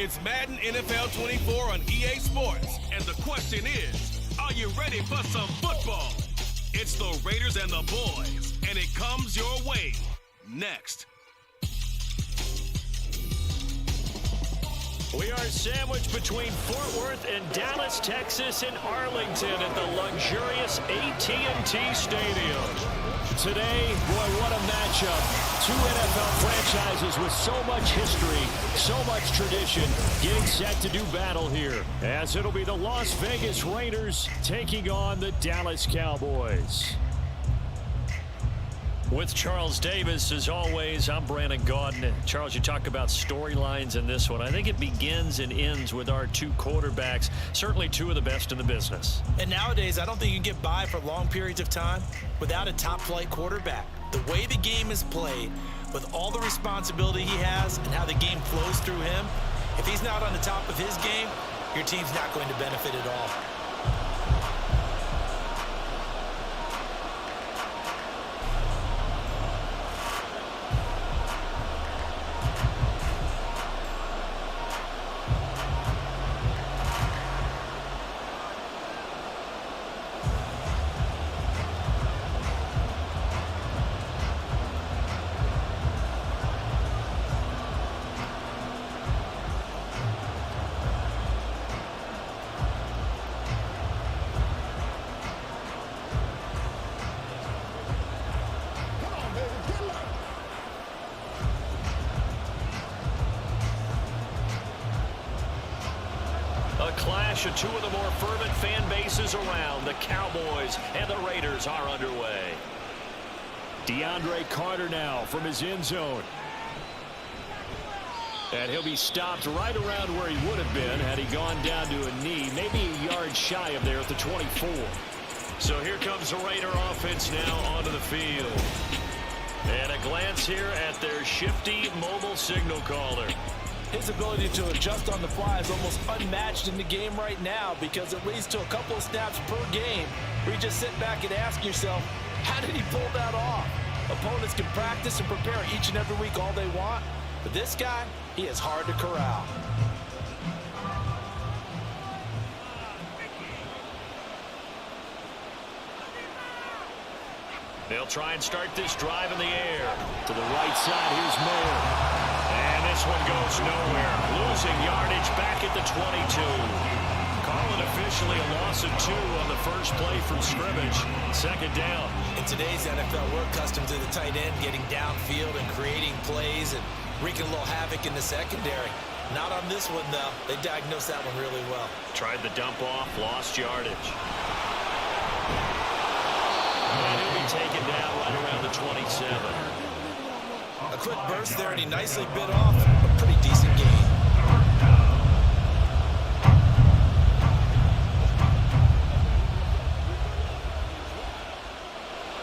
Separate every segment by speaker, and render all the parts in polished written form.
Speaker 1: It's Madden NFL 24 on EA Sports. And the question is, are you ready for some football? It's the Raiders and the boys, and it comes your way next.
Speaker 2: We are sandwiched between Fort Worth and Dallas, Texas, and Arlington at the luxurious AT&T Stadium. Today, boy, what a matchup. Two NFL franchises with so much history, so much tradition, getting set to do battle here, as it'll be the Las Vegas Raiders taking on the Dallas Cowboys. With Charles Davis, as always, I'm Brandon Gaudin. Charles, you talk about storylines in this one. I think it begins and ends with our two quarterbacks, certainly two of the best in the business.
Speaker 3: And nowadays, I don't think you can get by for long periods of time without a top-flight quarterback. The way the game is played, with all the responsibility he has and how the game flows through him, if he's not on the top of his game, your team's not going to benefit at all.
Speaker 2: Clash of two of the more fervent fan bases around. The Cowboys and the Raiders are underway. DeAndre Carter now from his end zone. And he'll be stopped right around where he would have been had he gone down to a knee, maybe a yard shy of there at the 24. So here comes the Raider offense now onto the field. And a glance here at their shifty mobile signal caller.
Speaker 3: His ability to adjust on the fly is almost unmatched in the game right now, because it leads to a couple of snaps per game where you just sit back and ask yourself, how did he pull that off? Opponents can practice and prepare each and every week all they want, but this guy, he is hard to corral.
Speaker 2: They'll try and start this drive in the air. To the right side, here's Moore. And this one goes nowhere. Losing yardage back at the 22. Call it officially a loss of 2 on the first play from scrimmage. Second down.
Speaker 3: In today's NFL, we're accustomed to the tight end getting downfield and creating plays and wreaking a little havoc in the secondary. Not on this one, though. They diagnosed that one really well.
Speaker 2: Tried the dump off, lost yardage. And he'll be taken down right around the 27.
Speaker 3: A quick burst there, and he nicely bit off a pretty decent gain.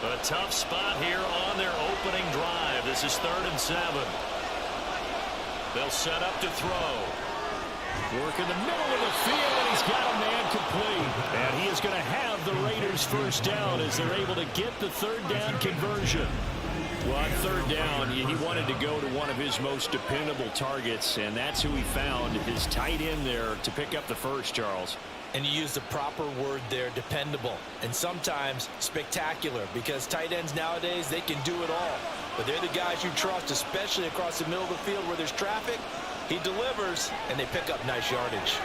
Speaker 2: A tough spot here on their opening drive. This is 3rd and 7. They'll set up to throw. Work in the middle of the field, and he's got a man complete. And he is going to have the Raiders first down as they're able to get the 3rd down conversion. Well, on 3rd down, he wanted to go to one of his most dependable targets, and that's who he found, his tight end there, to pick up the first, Charles.
Speaker 3: And you used the proper word there, dependable, and sometimes spectacular, because tight ends nowadays, they can do it all. But they're the guys you trust, especially across the middle of the field where there's traffic. He delivers, and they pick up nice yardage.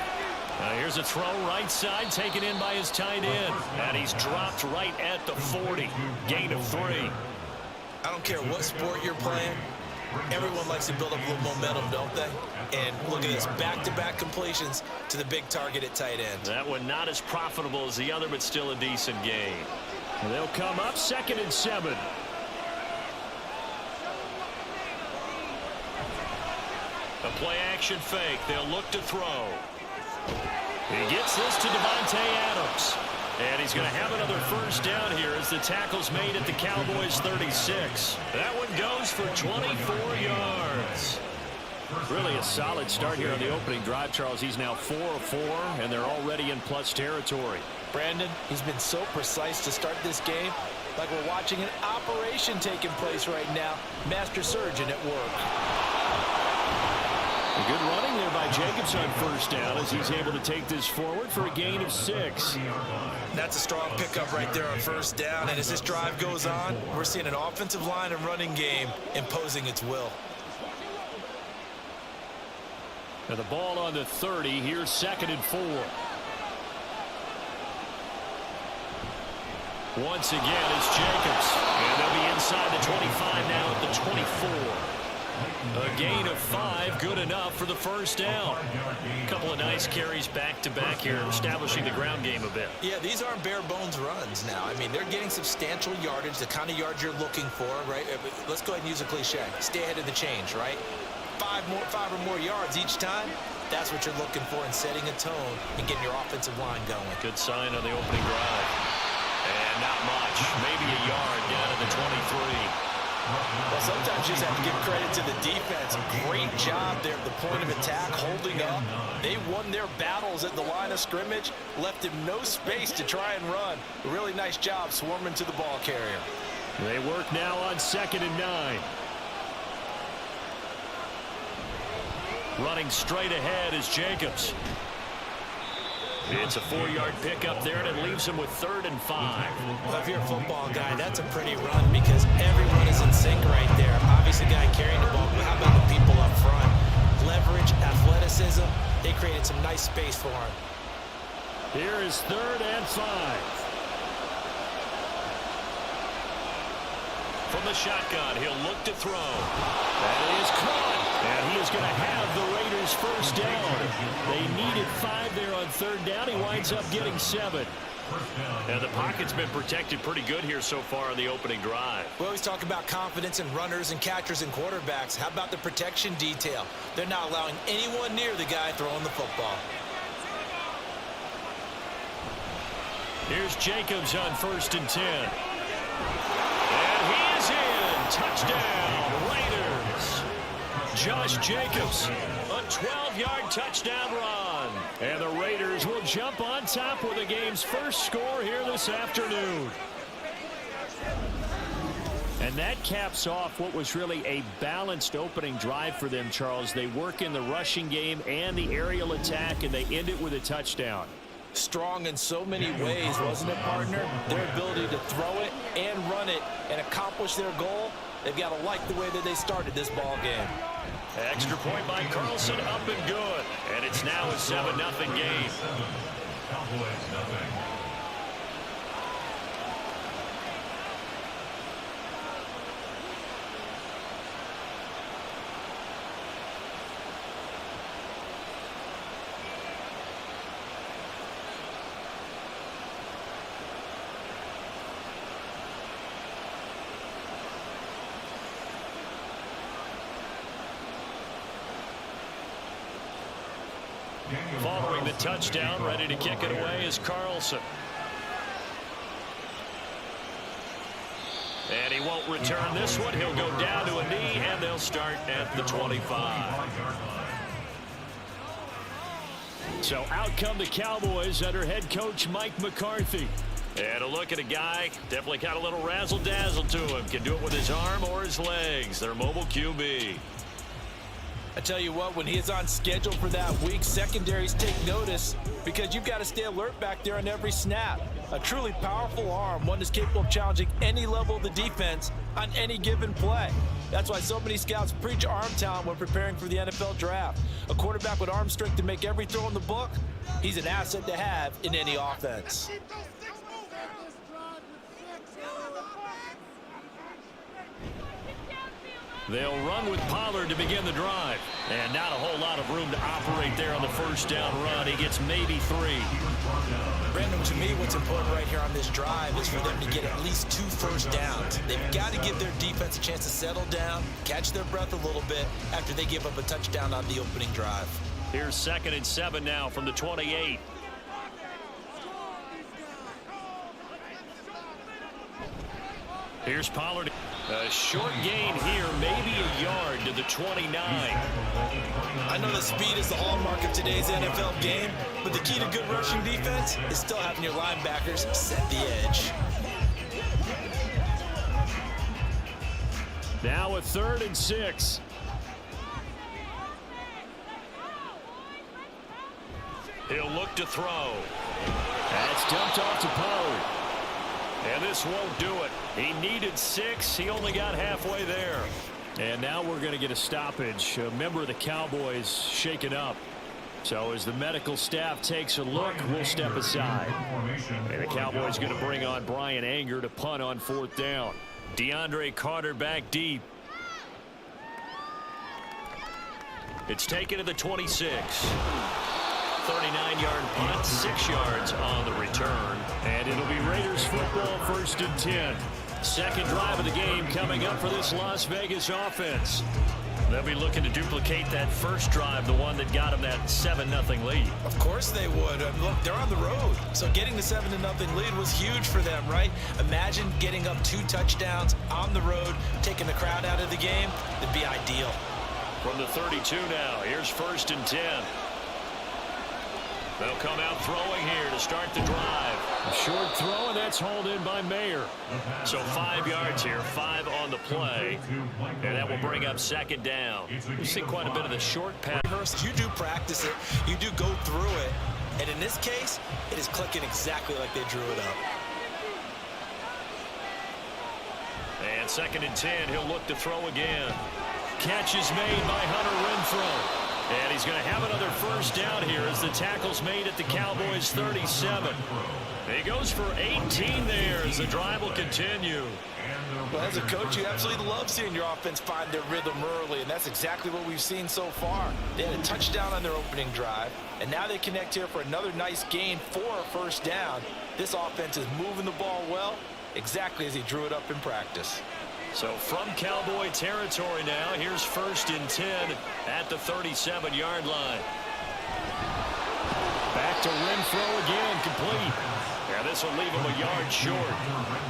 Speaker 2: Here's a throw right side, taken in by his tight end. And he's dropped right at the 40. Gain of 3.
Speaker 3: I don't care what sport you're playing. Everyone likes to build up a little momentum, don't they? And look at this, back-to-back completions to the big target at tight end.
Speaker 2: That one not as profitable as the other, but still a decent gain. They'll come up 2nd and 7. A play-action fake. They'll look to throw. He gets this to Devontae Adams. And he's going to have another first down here as the tackle's made at the Cowboys' 36. That one goes for 24 yards. Really a solid start here on the opening drive, Charles. He's now 4 of 4, and they're already in plus territory.
Speaker 3: Brandon, he's been so precise to start this game, like we're watching an operation taking place right now. Master surgeon at work.
Speaker 2: A good running there by Jacobs on first down as he's able to take this forward for a gain of 6.
Speaker 3: That's a strong pickup right there on first down. And as this drive goes on, we're seeing an offensive line and running game imposing its will.
Speaker 2: Now the ball on the 30. Here's 2nd and 4. Once again, it's Jacobs. And they'll be inside the 25 now at the 24. A gain of 5, good enough for the first down. A couple of nice carries back-to-back here, establishing the ground game a bit.
Speaker 3: Yeah, these aren't bare-bones runs now. I mean, they're getting substantial yardage, the kind of yards you're looking for, right? Let's go ahead and use a cliche. Stay ahead of the change, right? 5 or more yards each time. That's what you're looking for in setting a tone and getting your offensive line going.
Speaker 2: Good sign on the opening drive. And not much. Maybe a yard down at the 23.
Speaker 3: Well, sometimes you just have to give credit to the defense. Great job there at the point of attack, holding up. They won their battles at the line of scrimmage, left him no space to try and run. A really nice job swarming to the ball carrier.
Speaker 2: They work now on 2nd and 9. Running straight ahead is Jacobs. It's a 4-yard pickup there, and it leaves him with 3rd and 5.
Speaker 3: Well, if you're a football guy, that's a pretty run because everyone is in sync right there. Obviously, guy carrying the ball, but how about the people up front? Leverage, athleticism, they created some nice space for him.
Speaker 2: Here is 3rd and 5. From the shotgun, he'll look to throw. That is caught. And he is going to have the Raiders first down. They needed 5 there on 3rd down. He winds up getting 7. And the pocket's been protected pretty good here so far in the opening drive.
Speaker 3: We always talk about confidence in runners and catchers and quarterbacks. How about the protection detail? They're not allowing anyone near the guy throwing the football.
Speaker 2: Here's Jacobs on 1st and 10. And he is in. Touchdown, Raiders. Josh Jacobs, a 12-yard touchdown run. And the Raiders will jump on top with the game's first score here this afternoon. And that caps off what was really a balanced opening drive for them, Charles. They work in the rushing game and the aerial attack, and they end it with a touchdown.
Speaker 3: Strong in so many ways, wasn't it, partner? Their ability to throw it and run it and accomplish their goal, they've got to like the way that they started this ball game.
Speaker 2: Extra point by Carlson, up and good. And it's now a 7-0 game. Following the touchdown, ready to kick it away is Carlson. And he won't return this one. He'll go down to a knee, and they'll start at the 25. So out come the Cowboys under head coach Mike McCarthy. And a look at a guy, definitely got a little razzle-dazzle to him. Can do it with his arm or his legs. Their mobile QB.
Speaker 3: I tell you what, when he is on schedule for that week, secondaries take notice because you've got to stay alert back there on every snap. A truly powerful arm, one that's capable of challenging any level of the defense on any given play. That's why so many scouts preach arm talent when preparing for the NFL draft. A quarterback with arm strength to make every throw in the book, he's an asset to have in any offense.
Speaker 2: They'll run with Pollard to begin the drive. And not a whole lot of room to operate there on the first down run. He gets maybe 3.
Speaker 3: Brandon, to me, what's important right here on this drive is for them to get at least 2 first downs. They've got to give their defense a chance to settle down, catch their breath a little bit after they give up a touchdown on the opening drive.
Speaker 2: Here's 2nd and 7 now from the 28. Here's Pollard. A short gain here, maybe a yard to the 29.
Speaker 3: I know that speed is the hallmark of today's NFL game, but the key to good rushing defense is still having your linebackers set the edge.
Speaker 2: Now a 3rd and 6. He'll look to throw. That's dumped off to Poe. And this won't do it. He needed 6. He only got halfway there. And now we're going to get a stoppage. A member of the Cowboys shaken up. So as the medical staff takes a look, we'll step aside. And the Cowboys going to bring on Brian Anger to punt on 4th down. DeAndre Carter back deep. It's taken to the 26. 39-yard punt, 6 yards on the return. And it'll be Raiders football, 1st and 10. Second drive of the game coming up for this Las Vegas offense. They'll be looking to duplicate that first drive, the one that got them that 7-0 lead.
Speaker 3: Of course they would. Look, they're on the road. So getting the 7-0 lead was huge for them, right? Imagine getting up 2 touchdowns on the road, taking the crowd out of the game. It'd be ideal.
Speaker 2: From the 32 now, here's 1st and 10. They'll come out throwing here to start the drive. A short throw, and that's hauled in by Mayer. So 5 yards here, 5 on the play. And that will bring up 2nd down. You see quite a bit of the short pass.
Speaker 3: You do practice it. You do go through it. And in this case, it is clicking exactly like they drew it up.
Speaker 2: And 2nd and 10, he'll look to throw again. Catch is made by Hunter Renfrow. And he's going to have another 1st down here as the tackle's made at the Cowboys 37. He goes for 18 there as the drive will continue.
Speaker 3: Well, as a coach, you absolutely love seeing your offense find their rhythm early, and that's exactly what we've seen so far. They had a touchdown on their opening drive, and now they connect here for another nice gain for a 1st down. This offense is moving the ball well, exactly as he drew it up in practice.
Speaker 2: So from Cowboy territory now, here's 1st and 10 at the 37-yard line. Back to Renfrow again, complete. Yeah, this will leave him a yard short.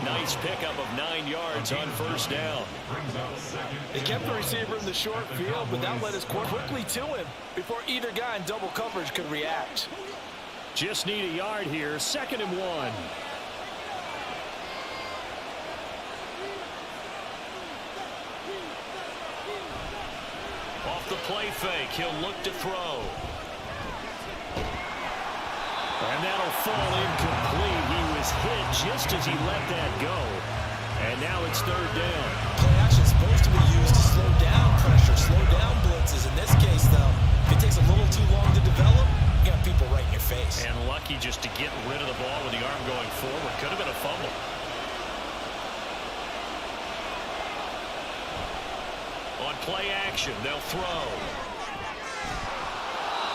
Speaker 2: Nice pickup of 9 yards on 1st down.
Speaker 3: They kept the receiver in the short field, but that led us quickly to him before either guy in double coverage could react.
Speaker 2: Just need a yard here, 2nd and 1. Off the play fake, he'll look to throw. And that'll fall incomplete. He was hit just as he let that go. And now it's 3rd down.
Speaker 3: Play action is supposed to be used to slow down pressure, slow down blitzes. In this case, though, if it takes a little too long to develop, you got people right in your face.
Speaker 2: And lucky just to get rid of the ball with the arm going forward. Could have been a fumble. On play action, they'll throw.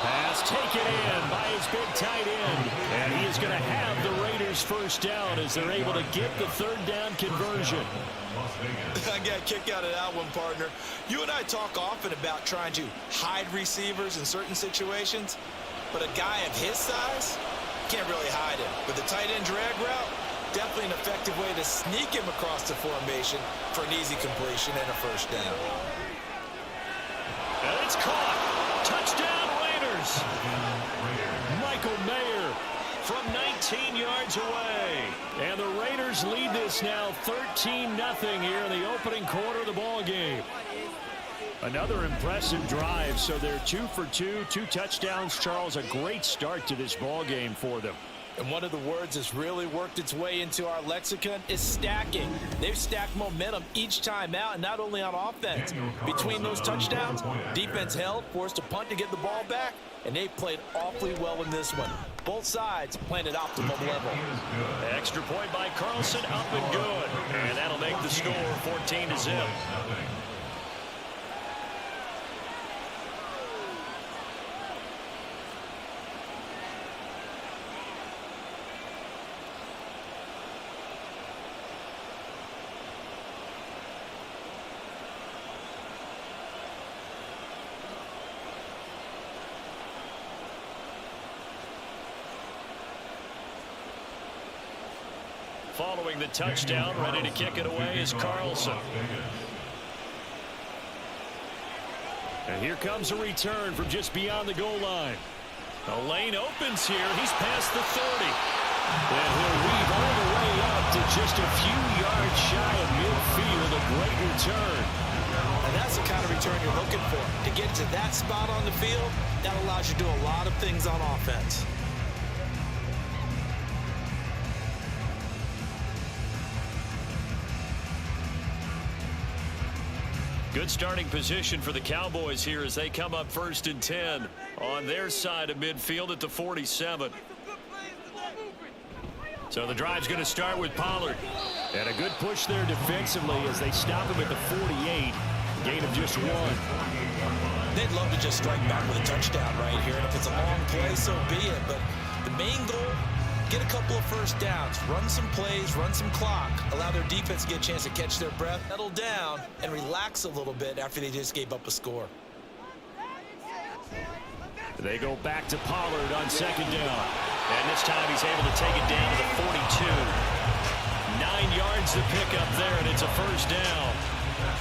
Speaker 2: Pass taken in by his big tight end. And he is going to have the Raiders 1st down as they're able to get the 3rd down conversion.
Speaker 3: I got a kick out of that one, partner. You and I talk often about trying to hide receivers in certain situations, but a guy of his size can't really hide him. With the tight end drag route, definitely an effective way to sneak him across the formation for an easy completion and a 1st down.
Speaker 2: And it's caught. Touchdown Raiders. Michael Mayer from 19 yards away. And the Raiders lead this now 13-0 here in the opening quarter of the ball game. Another impressive drive, so they're 2 for 2, 2 touchdowns. Charles, a great start to this ball game for them.
Speaker 3: And one of the words that's really worked its way into our lexicon is stacking. They've stacked momentum each time out, and not only on offense. Between those touchdowns, defense held, forced a punt to get the ball back, and they played awfully well in this one. Both sides playing at optimum level.
Speaker 2: Extra point by Carlson, up and good. And that'll make the score 14-0. Following the touchdown, ready to kick it away is Carlson. And here comes a return from just beyond the goal line. The lane opens here. He's past the 30. And he'll weave all the way up to just a few yards shy of midfield. A great return.
Speaker 3: And that's the kind of return you're looking for. To get to that spot on the field, that allows you to do a lot of things on offense.
Speaker 2: Good starting position for the Cowboys here as they come up 1st and 10 on their side of midfield at the 47. So the drive's going to start with Pollard. And a good push there defensively as they stop him at the 48. Gain of just 1.
Speaker 3: They'd love to just strike back with a touchdown right here. And if it's a long play, so be it. But the main goal, get a couple of first downs, run some plays, run some clock, allow their defense to get a chance to catch their breath, settle down, and relax a little bit after they just gave up a score.
Speaker 2: They go back to Pollard on 2nd down. And this time he's able to take it down to the 42. 9 yards to pick up there, and it's a 1st down.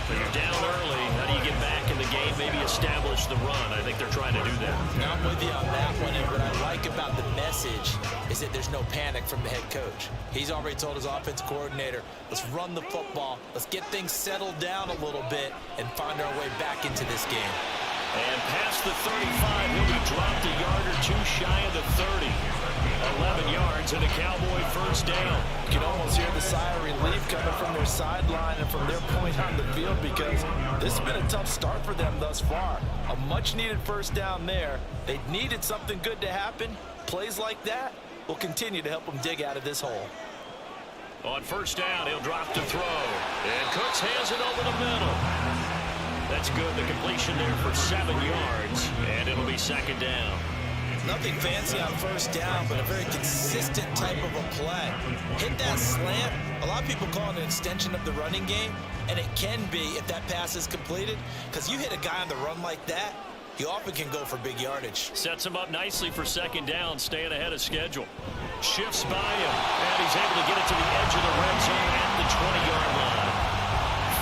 Speaker 2: When you're down early, how do you get back in the game, maybe establish the run? I think they're trying to do that.
Speaker 3: I'm with you on that one, and what I like about the message is that there's no panic from the head coach. He's already told his offensive coordinator, let's run the football, let's get things settled down a little bit and find our way back into this game.
Speaker 2: And past the 35, he'll be dropped a yard or 2 shy of the 30. 11 yards and a Cowboy 1st down.
Speaker 3: You can almost hear the sigh of relief coming from their sideline and from their point on the field because this has been a tough start for them thus far. A much-needed 1st down there. They needed something good to happen. Plays like that will continue to help them dig out of this hole.
Speaker 2: On 1st down, he'll drop to throw. And Cooks hands it over the middle. That's good. The completion there for 7 yards. And it'll be 2nd down.
Speaker 3: Nothing fancy on 1st down, but a very consistent type of a play. Hit that slant. A lot of people call it an extension of the running game, and it can be if that pass is completed, because you hit a guy on the run like that, he often can go for big yardage.
Speaker 2: Sets him up nicely for 2nd down, staying ahead of schedule. Shifts by him, and he's able to get it to the edge of the red zone at the 20-yard line.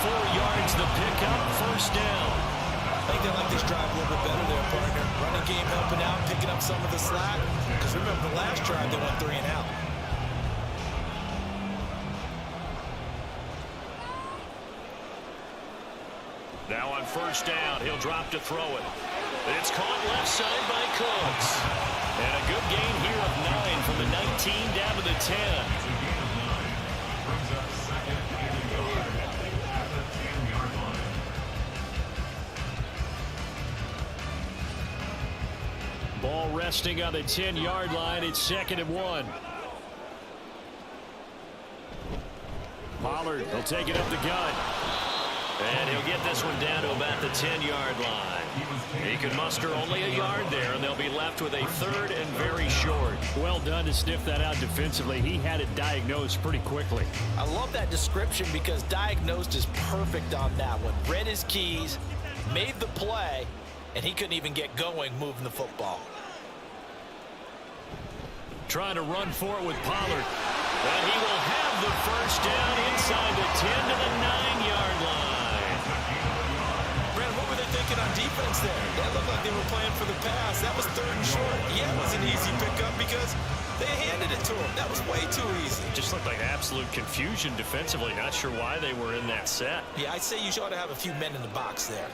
Speaker 2: 4 yards the pickup, 1st down.
Speaker 3: I think they like this drive a little bit better there, partner. Running game helping out, picking up some of the slack. Because remember, the last drive, they went 3 and out.
Speaker 2: Now on 1st down, he'll drop to throw it. It's caught left side by Cooks. And a good gain here of 9 from the 19 down to the 10. Ball resting on the 10-yard line. It's 2nd and 1. Pollard will take it up the gut. And he'll get this one down to about the 10-yard line. He can muster only a yard there, and they'll be left with a 3rd and very short. Well done to sniff that out defensively. He had it diagnosed pretty quickly.
Speaker 3: I love that description because diagnosed is perfect on that one. Read his keys, made the play, and he couldn't even get going moving the football.
Speaker 2: Trying to run for it with Pollard. And he will have the 1st down inside the 10 to the 9-yard line.
Speaker 3: Brad, what were they thinking on defense there? That looked like they were playing for the pass. That was 3rd and short. Yeah, it was an easy pickup because they handed it to him. That was way too easy.
Speaker 2: Just looked like absolute confusion defensively. Not sure why they were in that set.
Speaker 3: Yeah, I'd say you ought to have a few men in the box there.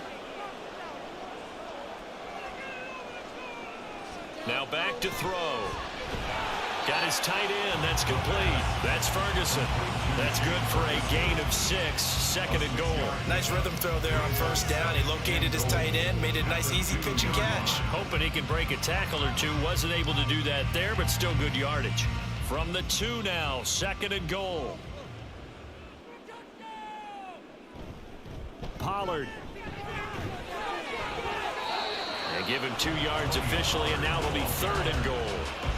Speaker 2: Now back to throw. Got his tight end. That's complete. That's Ferguson. That's good for a gain of 6. 2nd and goal.
Speaker 3: Nice rhythm throw there on 1st down. He located his tight end, made it a nice easy pitch and catch.
Speaker 2: Hoping he can break a tackle or 2. Wasn't able to do that there, but still good yardage. From the 2 now, 2nd and goal. Pollard. They give him 2 yards officially, and now it'll be 3rd and goal.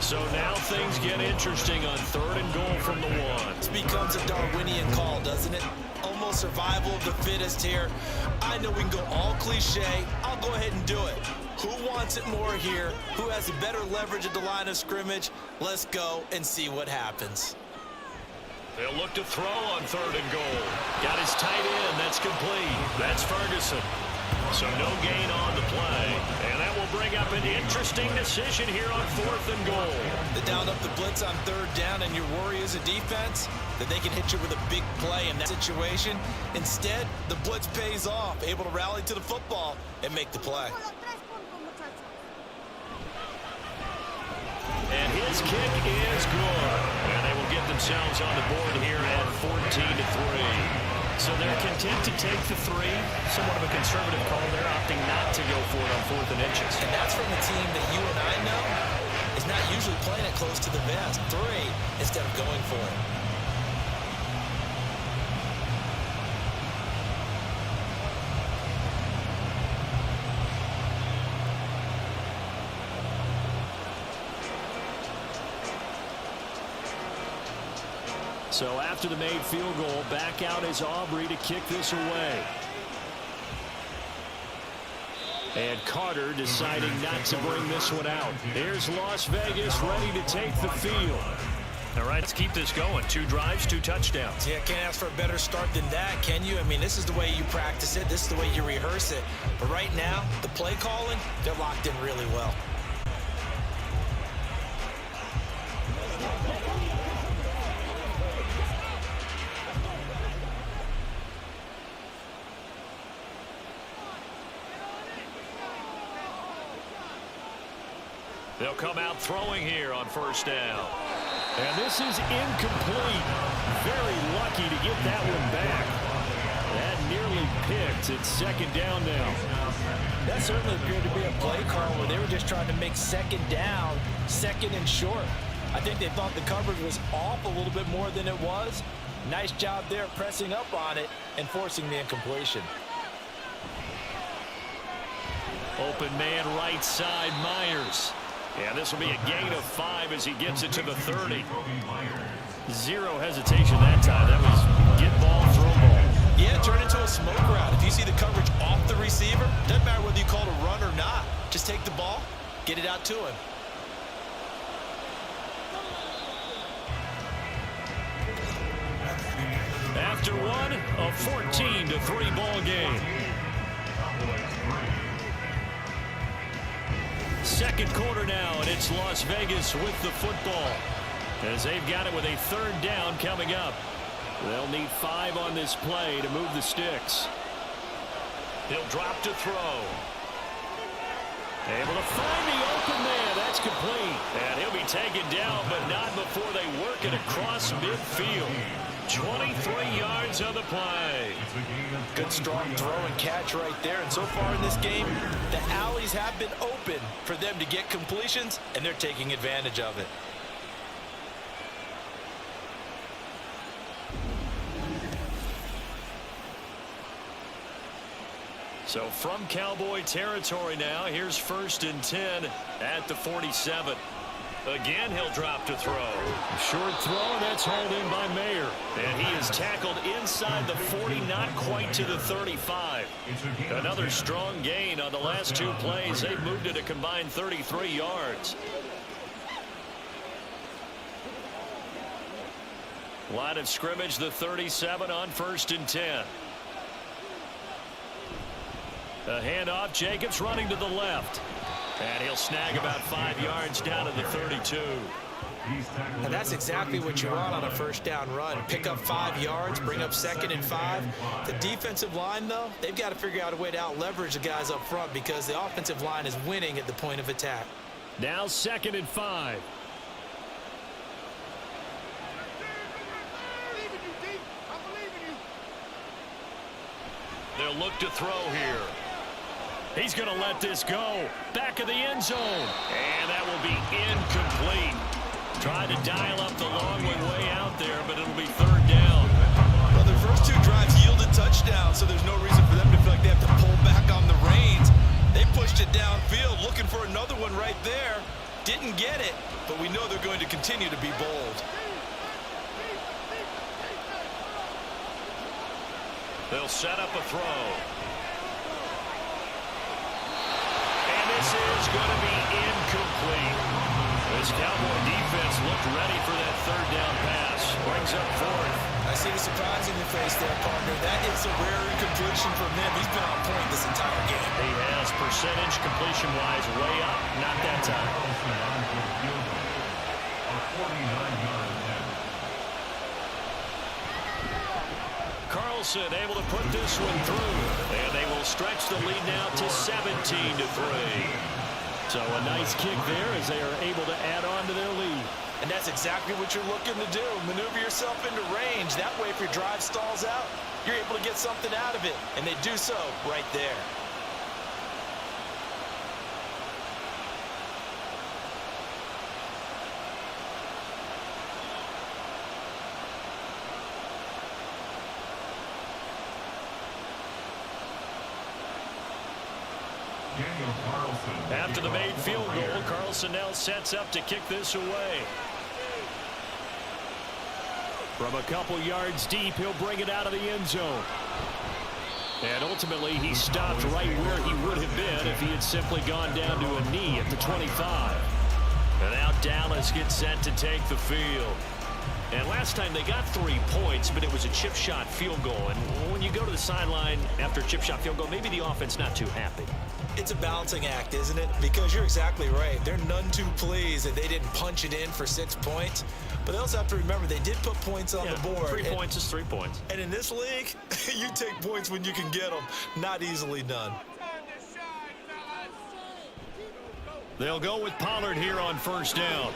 Speaker 2: So now things get interesting on 3rd and goal from the 1.
Speaker 3: This becomes a Darwinian call, doesn't it? Almost survival of the fittest here. I know we can go all cliche. I'll go ahead and do it. Who wants it more here? Who has the better leverage at the line of scrimmage? Let's go and see what happens.
Speaker 2: They'll look to throw on 3rd and goal. Got his tight end. That's complete. That's Ferguson. So no gain on the play. And that will bring up an interesting decision here on 4th and goal.
Speaker 3: They dialed up the blitz on 3rd down, and your worry as a defense that they can hit you with a big play in that situation. Instead, the blitz pays off, able to rally to the football and make the play.
Speaker 2: And his kick is good. And they will get themselves on the board here at 14-3. So they're content to take the three. Somewhat of a conservative call. They're opting not to go for it on 4th and inches.
Speaker 3: And that's from a team that you and I know is not usually playing it close to the vest. 3 instead of going for it.
Speaker 2: So after the made field goal, back out is Aubrey to kick this away. And Carter deciding not to bring this one out. Here's Las Vegas ready to take the field. All right, let's keep this going. 2 drives, 2 touchdowns.
Speaker 3: Yeah, can't ask for a better start than that, can you? I mean, this is the way you practice it. This is the way you rehearse it. But right now, the play calling, they're locked in really well.
Speaker 2: They'll come out throwing here on 1st down. And this is incomplete. Very lucky to get that one back. That nearly picked. It's 2nd down now.
Speaker 3: That certainly appeared to be a play call where they were just trying to make 2nd down, 2nd and short. I think they thought the coverage was off a little bit more than it was. Nice job there pressing up on it and forcing the incompletion.
Speaker 2: Open man right side, Myers. Yeah, this will be a gain of 5 as he gets it to the 30. 0 hesitation that time. That was get ball, throw ball.
Speaker 3: Yeah, turn into a smoke route. If you see the coverage off the receiver, doesn't matter whether you call it a run or not. Just take the ball, get it out to him.
Speaker 2: After one, a 14-3 ball game. 2nd quarter now, and it's Las Vegas with the football as they've got it with a 3rd down coming up. They'll need 5 on this play to move the sticks. He'll drop to throw. Able to find the open man. That's complete. And he'll be taken down, but not before they work it across midfield. 23 yards on the play.
Speaker 3: Good strong throw and catch right there. And so far in this game, the alleys have been open for them to get completions, and they're taking advantage of it.
Speaker 2: So from Cowboy territory now, here's 1st and 10 at the 47. Again, he'll drop to throw. Short throw, that's hauled in by Mayer. And he is tackled inside the 40, not quite to the 35. Another strong gain on the last 2 plays. They've moved it a combined 33 yards. Line of scrimmage, the 37 on 1st and 10. A handoff, Jacobs running to the left. And he'll snag about 5 yards down to the 32.
Speaker 3: And that's exactly what you want on a 1st down run. Pick up 5 yards, bring up 2nd and 5. The defensive line, though, they've got to figure out a way to out-leverage the guys up front because the offensive line is winning at the point of attack.
Speaker 2: Now 2nd and 5. They'll look to throw here. He's going to let this go. Back of the end zone. And that will be incomplete. Tried to dial up the long one way out there, but it'll be 3rd down.
Speaker 3: Well, their first 2 drives yielded touchdowns, so there's no reason for them to feel like they have to pull back on the reins. They pushed it downfield, looking for another one right there. Didn't get it, but we know they're going to continue to be bold.
Speaker 2: They'll set up a throw. This is going to be incomplete. This Cowboy defense looked ready for that 3rd down pass. Brings up 4th.
Speaker 3: I see the surprise in your face there, partner. That is a rare incompletion from him. He's been on point this entire game.
Speaker 2: He has percentage completion-wise way up. Not that time. Carlson able to put this one through. And they will stretch the lead now to 17-3. So a nice kick there as they are able to add on to their lead.
Speaker 3: And that's exactly what you're looking to do. Maneuver yourself into range. That way, if your drive stalls out, you're able to get something out of it. And they do so right there.
Speaker 2: After the made field goal, Carlson now sets up to kick this away. From a couple yards deep, he'll bring it out of the end zone. And ultimately, he stopped right where he would have been if he had simply gone down to a knee at the 25. And now Dallas gets set to take the field. And last time they got 3 points, but it was a chip shot field goal. And when you go to the sideline after a chip shot field goal, maybe the offense not too happy.
Speaker 3: It's a balancing act, isn't it? Because you're exactly right. They're none too pleased that they didn't punch it in for 6 points. But they also have to remember they did put points on the board.
Speaker 2: 3 points is 3 points.
Speaker 3: And in this league, you take points when you can get them. Not easily done.
Speaker 2: They'll go with Pollard here on first down.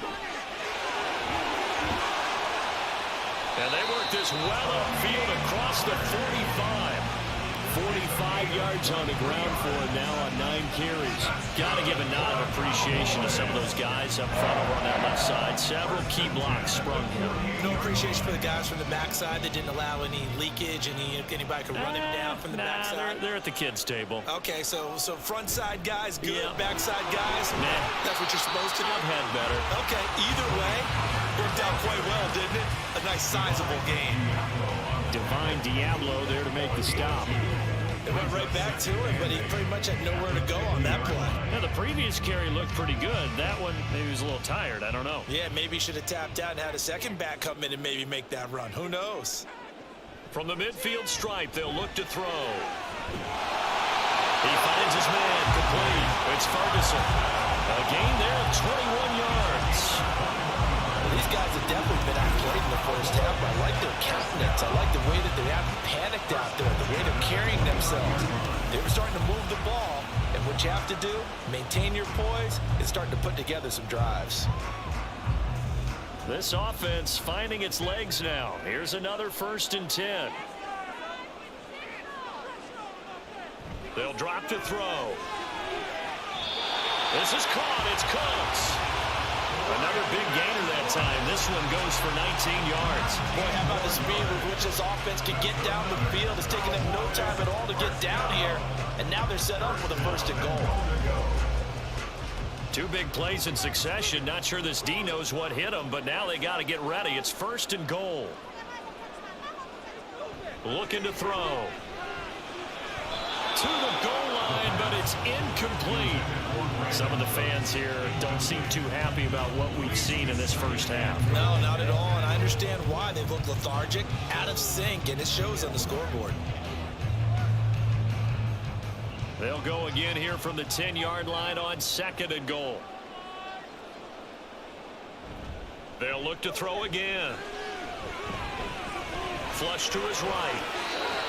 Speaker 2: And they work this well upfield across the 45. 45 yards on the ground for him now on 9 carries. Got to give a nod of appreciation to some of those guys up front over on that left side. Several key blocks sprung him.
Speaker 3: No appreciation for the guys from the backside that didn't allow any leakage, anybody could run him down from the backside.
Speaker 2: They're at the kids' table.
Speaker 3: Okay, so front side guys good,
Speaker 2: Yeah.
Speaker 3: backside guys, that's what you're supposed to do?
Speaker 2: I've had better.
Speaker 3: Okay, either way, worked out quite well, didn't it? A nice sizable game.
Speaker 2: Divine Diablo there to make the stop.
Speaker 3: It went right back to him, but he pretty much had nowhere to go on that play.
Speaker 2: Now, the previous carry looked pretty good. That one, maybe he was a little tired. I don't know.
Speaker 3: Yeah, maybe he should have tapped out and had a second back come in and maybe make that run. Who knows?
Speaker 2: From the midfield stripe, they'll look to throw. He finds his man complete. It's Ferguson. A gain there of 21 yards.
Speaker 3: These guys have definitely been outplayed in the first half. I like their countenance. I like the way that they haven't panicked out there, the way they're carrying themselves. They were starting to move the ball, and what you have to do, maintain your poise, and start to put together some drives.
Speaker 2: This offense finding its legs now. Here's another 1st and 10. They'll drop to throw. This is caught. It's Cooks. Another big gainer that time. This one goes for 19 yards.
Speaker 3: Boy, how about the speed with which this offense can get down the field? It's taking them no time at all to get down here. And now they're set up for the 1st and goal.
Speaker 2: 2 big plays in succession. Not sure this D knows what hit him, but now they got to get ready. It's 1st and goal. Looking to throw. To the goal line, but it's incomplete. Some of the fans here don't seem too happy about what we've seen in this first half.
Speaker 3: No, not at all, and I understand why. They look lethargic, out of sync, and it shows on the scoreboard.
Speaker 2: They'll go again here from the 10-yard line on 2nd and goal. They'll look to throw again. Flush to his right.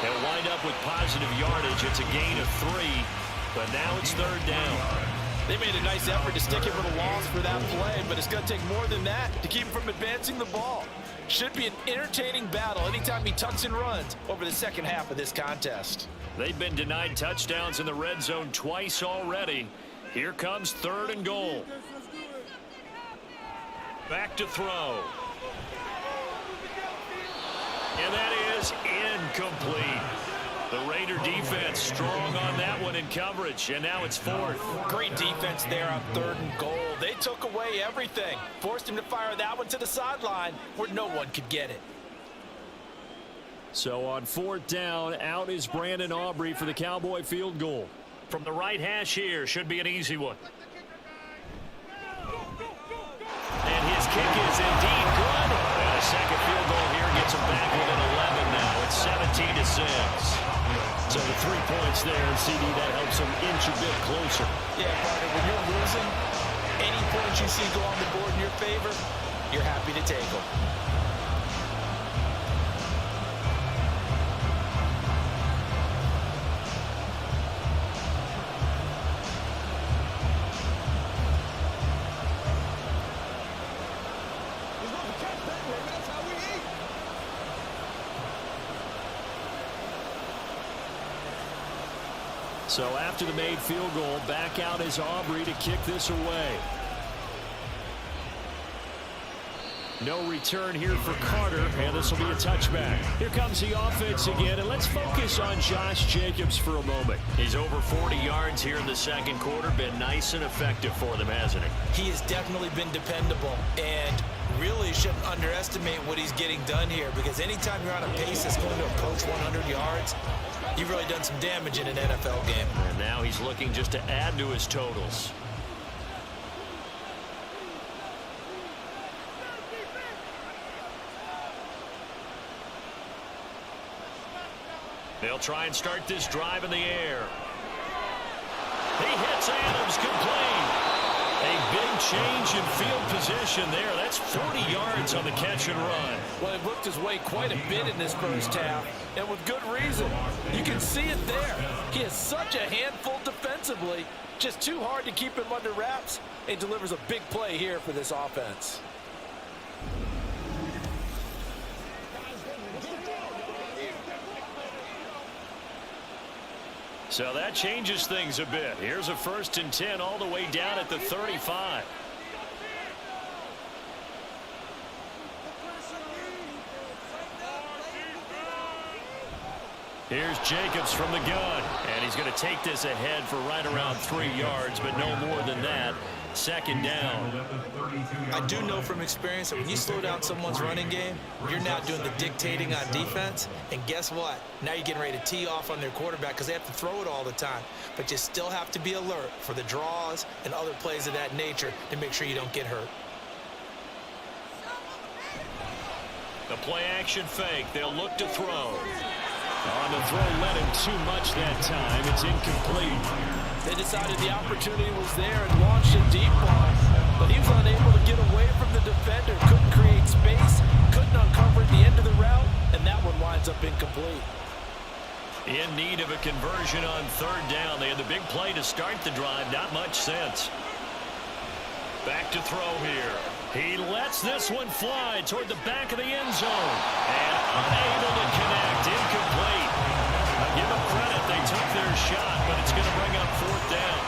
Speaker 2: They'll wind up with positive yardage. It's a gain of 3, but now it's 3rd down.
Speaker 3: They made a nice effort to stick him with a loss for that play, but it's going to take more than that to keep him from advancing the ball. Should be an entertaining battle anytime he tucks and runs over the second half of this contest.
Speaker 2: They've been denied touchdowns in the red zone twice already. Here comes 3rd and goal. Back to throw. And that is incomplete. The Raider defense strong on that one in coverage, and now it's 4th.
Speaker 3: Great defense there on 3rd and goal. They took away everything. Forced him to fire that one to the sideline where no one could get it.
Speaker 2: So on 4th down, out is Brandon Aubrey for the Cowboy field goal. From the right hash here, should be an easy one. And his kick is indeed good. And a second field goal here gets him back within 11 now. It's 17-6. So the 3 points there, CD, that helps him inch a bit closer.
Speaker 3: Yeah, partner, when you're losing, any points you see go on the board in your favor, you're happy to take them.
Speaker 2: So after the made field goal, back out is Aubrey to kick this away. No return here for Carter, and this will be a touchback. Here comes the offense again, and let's focus on Josh Jacobs for a moment. He's over 40 yards here in the second quarter. Been nice and effective for them, hasn't he?
Speaker 3: He has definitely been dependable, and really shouldn't underestimate what he's getting done here, because anytime you're on a pace that's going to approach 100 yards, you've really done some damage in an NFL game.
Speaker 2: And now he's looking just to add to his totals. They'll try and start this drive in the air. He hits Adams complete. A big change in field position there. That's 40 yards on the catch and run.
Speaker 3: Well, he looked his way quite a bit in this first half, and with good reason. You can see it there. He is such a handful defensively. Just too hard to keep him under wraps, and delivers a big play here for this offense.
Speaker 2: So that changes things a bit. Here's a 1st and 10 all the way down at the 35. Here's Jacobs from the gun, and he's going to take this ahead for right around 3 yards, but no more than that. 2nd down.
Speaker 3: I do know from experience that when you slow down someone's running game, you're now doing the dictating on defense, and guess what? Now you're getting ready to tee off on their quarterback because they have to throw it all the time, but you still have to be alert for the draws and other plays of that nature to make sure you don't get hurt.
Speaker 2: The play action fake. They'll look to throw. On the throw, led him too much that time. It's incomplete.
Speaker 3: They decided the opportunity was there and launched a deep ball, but he was unable to get away from the defender. Couldn't create space, couldn't uncover at the end of the route, and that one winds up incomplete.
Speaker 2: In need of a conversion on 3rd down. They had the big play to start the drive. Not much sense. Back to throw here. He lets this one fly toward the back of the end zone. And unable to connect. Incomplete. Give them credit. They took their shot, but it's going to bring up 4th down.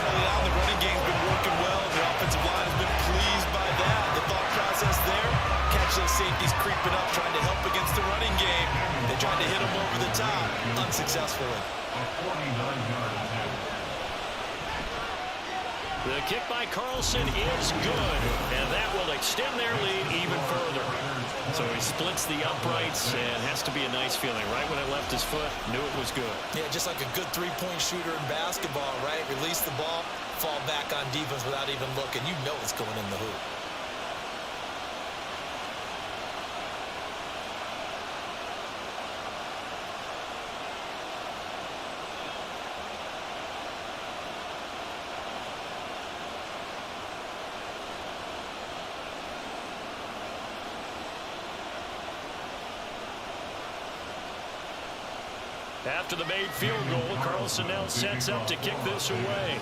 Speaker 3: Early on, the running game's been working well. The offensive line has been pleased by that. The thought process there, catch those safeties creeping up, trying to help against the running game. They tried to hit them over the top, unsuccessfully.
Speaker 2: The kick by Carlson is good, and that will extend their lead even further. So he splits the uprights, and has to be a nice feeling. Right when it left his foot, knew it was good.
Speaker 3: Yeah, just like a good three-point shooter in basketball, right? Release the ball, fall back on defense without even looking. You know it's going in the hoop.
Speaker 2: After the made field goal, Carlson now sets up to kick this away.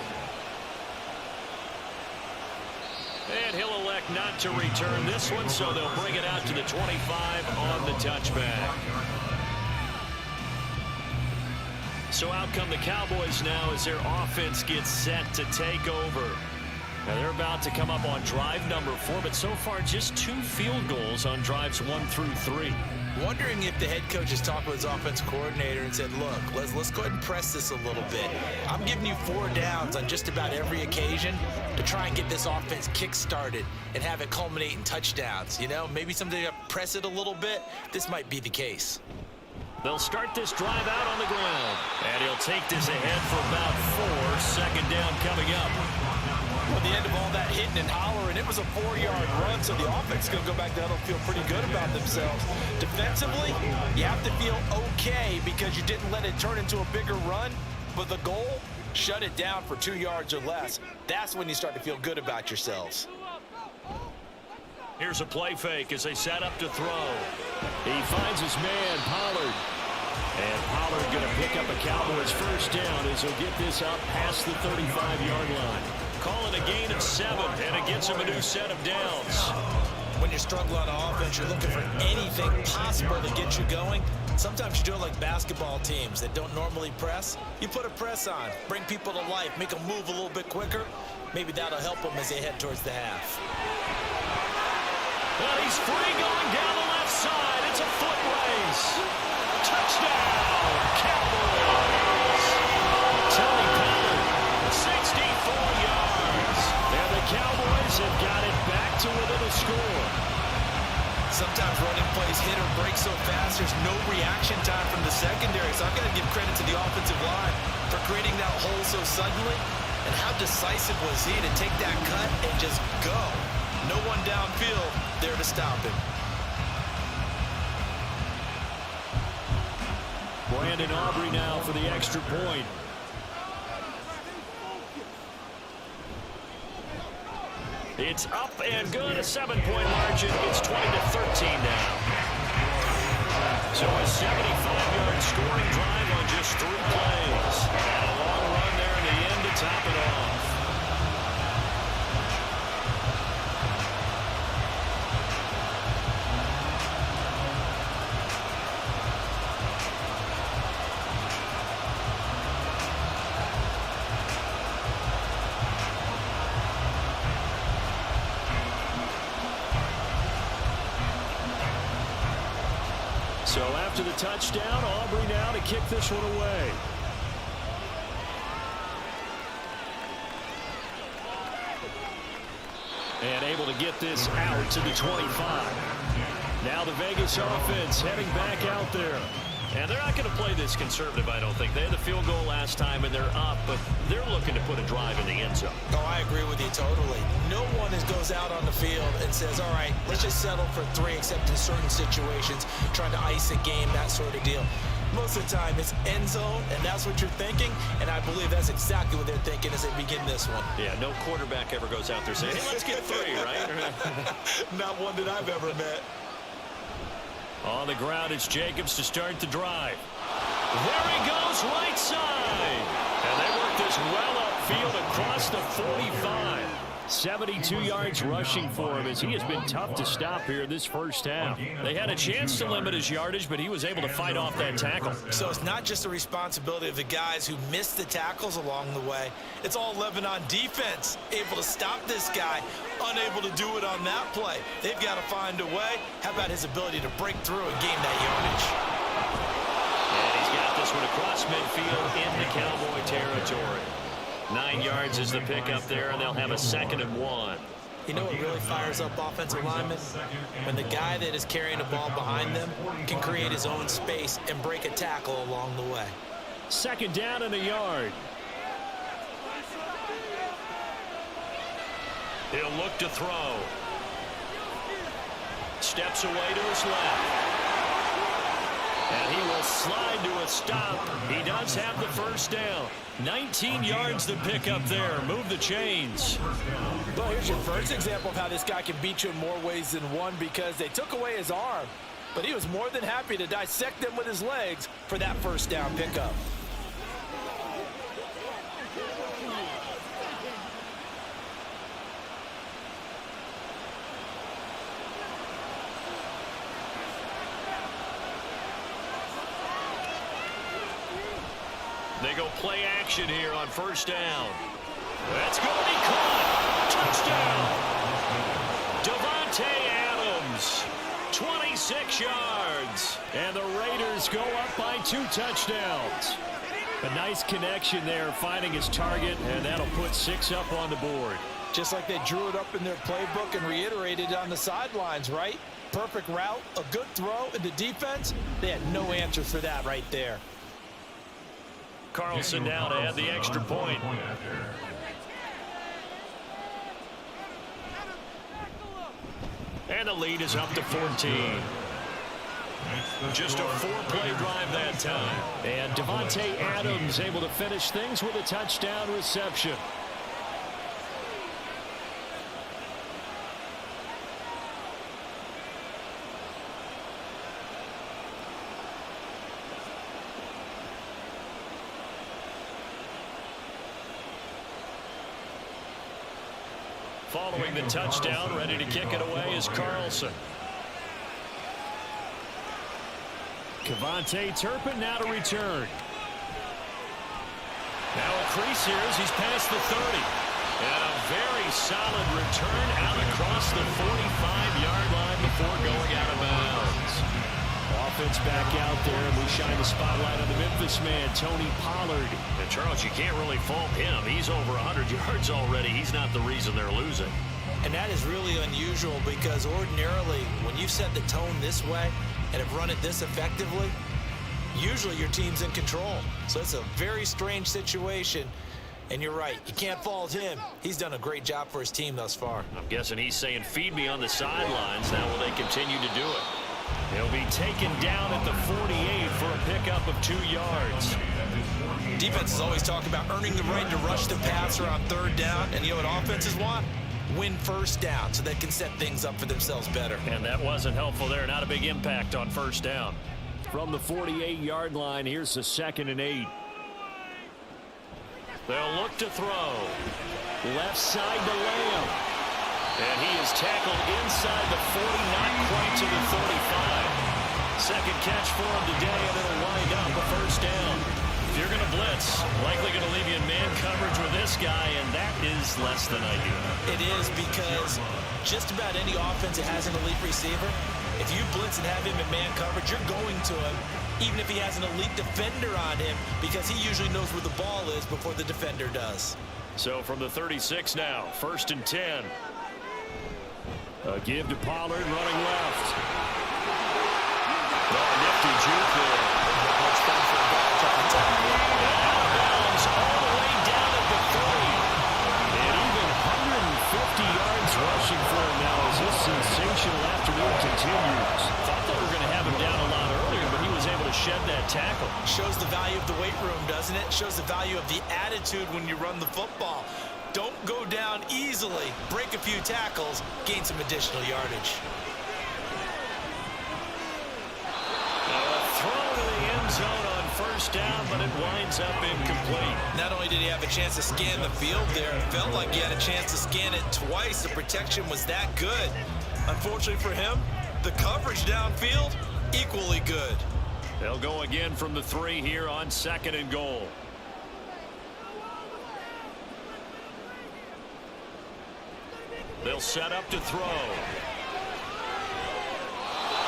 Speaker 2: And he'll elect not to return this one, so they'll bring it out to the 25 on the touchback. So out come the Cowboys now as their offense gets set to take over. Now they're about to come up on drive number 4, but so far just 2 field goals on drives 1 through 3.
Speaker 3: Wondering if the head coach has talked with his offensive coordinator and said, look, let's go ahead and press this a little bit. I'm giving you 4 downs on just about every occasion to try and get this offense kick-started and have it culminate in touchdowns. You know, maybe someday to press it a little bit. This might be the case.
Speaker 2: They'll start this drive out on the ground. And he'll take this ahead for about 4. 2nd down coming up.
Speaker 3: At the end of all that hitting and hollering, it was a 4-yard run, so the offense is going to go back down and feel pretty good about themselves. Defensively, you have to feel okay because you didn't let it turn into a bigger run, but the goal, shut it down for 2 yards or less. That's when you start to feel good about yourselves.
Speaker 2: Here's a play fake as they set up to throw. He finds his man, Pollard. And Pollard going to pick up a Cowboys 1st down as he'll get this out past the 35-yard line. Call it a gain of 7, and it gets him a new set of downs.
Speaker 3: When when you're struggling on offense, you're looking for anything possible to get you going. Sometimes you do it like basketball teams that don't normally press. You put a press on, bring people to life, make them move a little bit quicker. Maybe that'll help them as they head towards the half.
Speaker 2: Well, he's free going down the left side. It's a foot race. Touchdown, Cowboys. Tony Pollard, 64 yards. And the Cowboys have got it back to within a score.
Speaker 3: Sometimes running plays hit or break so fast, there's no reaction time from the secondary. So I've got to give credit to the offensive line for creating that hole so suddenly. And how decisive was he to take that cut and just go? No one downfield there to stop him.
Speaker 2: Brandon Aubrey now for the extra point. It's up and good, a 7-point margin. It's 20-13 now. So a 75-yard scoring drive on just 3 plays. And a long run there in the end to top it off. So after the touchdown, Aubrey now to kick this one away. And able to get this out to the 25. Now the Vegas offense heading back out there. And they're not going to play this conservative, I don't think. They had the field goal last time, and they're up, but they're looking to put a drive in the end zone.
Speaker 3: Oh, I agree with you totally. No one goes out on the field and says, all right, let's just settle for 3, except in certain situations, trying to ice a game, that sort of deal. Most of the time, it's end zone, and that's what you're thinking, and I believe that's exactly what they're thinking as they begin this one.
Speaker 2: Yeah, no quarterback ever goes out there saying, hey, let's get 3, right?
Speaker 3: Not one that I've ever met.
Speaker 2: On the ground, it's Jacobs to start the drive. There he goes, right side. And they work this well upfield across the 45. 72 yards rushing for him as he has been tough to stop here this first half. They had a chance to limit his yardage, but he was able to fight off that tackle.
Speaker 3: So it's not just the responsibility of the guys who missed the tackles along the way. It's all Lebanon defense, able to stop this guy, unable to do it on that play. They've got to find a way. How about his ability to break through and gain that yardage?
Speaker 2: And he's got this one across midfield into Cowboy territory. 9 yards is the pickup there, and they'll have a 2nd and 1.
Speaker 3: You know what really fires up offensive linemen? When the guy that is carrying the ball behind them can create his own space and break a tackle along the way.
Speaker 2: 2nd down and a yard. He'll look to throw. Steps away to his left. And he will slide to a stop. He does have the first down. 19 yards to pick up there. Move the chains.
Speaker 3: Well, here's your first example of how this guy can beat you in more ways than one, because they took away his arm, but he was more than happy to dissect them with his legs for that first down pickup.
Speaker 2: They go play action here on first down. That's going to be caught. Touchdown. Davante Adams, 26 yards. And the Raiders go up by 2 touchdowns. A nice connection there, finding his target, and that'll put 6 up on the board.
Speaker 3: Just like they drew it up in their playbook and reiterated on the sidelines, right? Perfect route, a good throw, and the defense, they had no answer for that right there.
Speaker 2: Carlson now to add the extra point. And the lead is up to 14. Just a 4-play drive that time. And Davante Adams able to finish things with a touchdown reception. Following the touchdown, ready to kick it away is Carlson. Kevontae Turpin now to return. Now a crease here as he's past the 30. And a very solid return out across the 45-yard line before going out of bounds. Offense back out there, and we shine the spotlight on the Memphis man, Tony Pollard.
Speaker 4: And Charles, you can't really fault him. He's over 100 yards already. He's not the reason they're losing.
Speaker 3: And that is really unusual because ordinarily, when you set the tone this way and have run it this effectively, usually your team's in control. So it's a very strange situation. And you're right, you can't fault him. He's done a great job for his team thus far.
Speaker 4: I'm guessing he's saying, feed me on the sidelines. Now will they continue to do it?
Speaker 2: He'll be taken down at the 48 for a pickup of 2 yards.
Speaker 3: Defenses always talk about earning the right to rush the passer on third down. And you know what offenses want? Win first down so they can set things up for themselves better.
Speaker 2: And that wasn't helpful there. Not a big impact on first down. From the 48-yard line, here's the 2nd and 8. They'll look to throw. Left side to Lamb. And he is tackled inside the 40, not quite to the 35. Second catch for him today, and it'll wind up a first down. If you're going to blitz, likely going to leave you in man coverage with this guy, and that is less than ideal.
Speaker 3: It is because just about any offense that has an elite receiver, if you blitz and have him in man coverage, you're going to him, even if he has an elite defender on him, because he usually knows where the ball is before the defender does.
Speaker 2: So from the 36 now, 1st and 10. A give to Pollard, running left. Nifty juke there. Out of bounds all the way down at the 30. And even 150 yards rushing for him now as this sensational afternoon continues. Thought they were going to have him down a lot earlier, but he was able to shed that tackle.
Speaker 3: Shows the value of the weight room, doesn't it? Shows the value of the attitude when you run the football. Don't go down easily. Break a few tackles, gain some additional yardage.
Speaker 2: Throw to the end zone on first down, but it winds up incomplete.
Speaker 3: Not only did he have a chance to scan the field there, it felt like he had a chance to scan it twice. The protection was that good. Unfortunately for him, the coverage downfield, equally good.
Speaker 2: They'll go again from the 3 here on 2nd and goal. They'll set up to throw.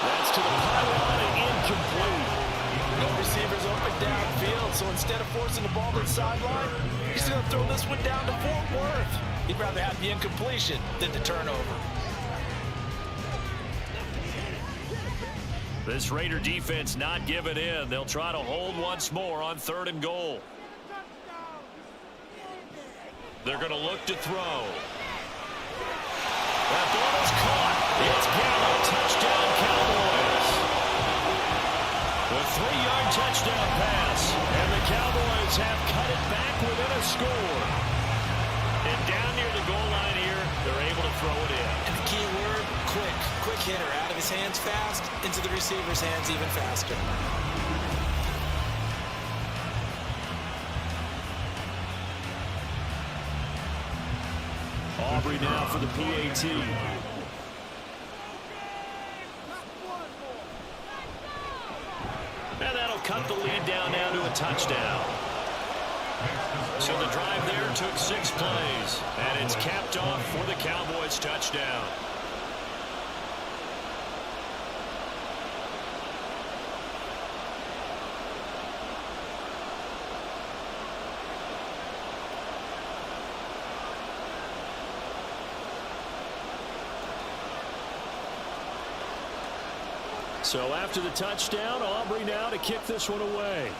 Speaker 2: That's to the pylon and incomplete.
Speaker 3: No receivers open downfield, so instead of forcing the ball to the sideline, he's going to throw this one down to Fort Worth. He'd rather have the incompletion than the turnover.
Speaker 2: This Raider defense not giving in. They'll try to hold once more on 3rd and goal. They're going to look to throw. That ball is caught. It's Gallo. Touchdown, Cowboys. The 3-yard touchdown pass. And the Cowboys have cut it back within a score. And down near the goal line here, they're able to throw it in.
Speaker 3: And the key word, quick. Quick hitter. Out of his hands fast, into the receiver's hands even faster.
Speaker 2: Aubrey now for the PAT. And that'll cut the lead down now to a touchdown. So the drive there took 6 plays. And it's capped off for the Cowboys touchdown. So after the touchdown, Aubrey now to kick this one away.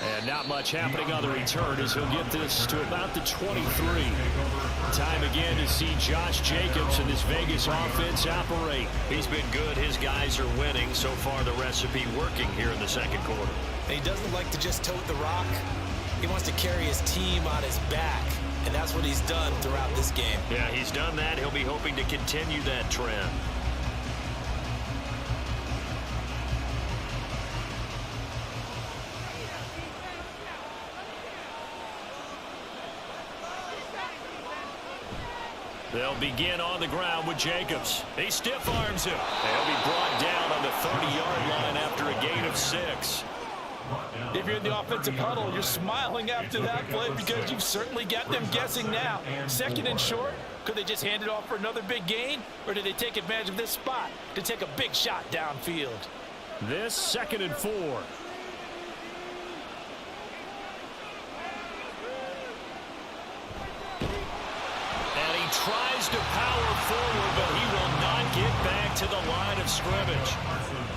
Speaker 2: And not much happening on the return as he'll get this to about the 23. Time again to see Josh Jacobs and this Vegas offense operate.
Speaker 4: He's been good. His guys are winning. So far, the recipe working here in the 2nd quarter.
Speaker 3: And he doesn't like to just tote the rock. He wants to carry his team on his back. And that's what he's done throughout this game.
Speaker 4: Yeah, he's done that. He'll be hoping to continue that trend.
Speaker 2: They'll begin on the ground with Jacobs. He stiff arms him. They'll be brought down on the 30-yard line after a gain of 6.
Speaker 3: If you're in the offensive huddle, you're smiling after that play because you've certainly got them guessing now. 2nd and short, could they just hand it off for another big gain? Or did they take advantage of this spot to take a big shot downfield?
Speaker 2: This 2nd and 4. And he tries to power forward, but he will not get back to the line of scrimmage.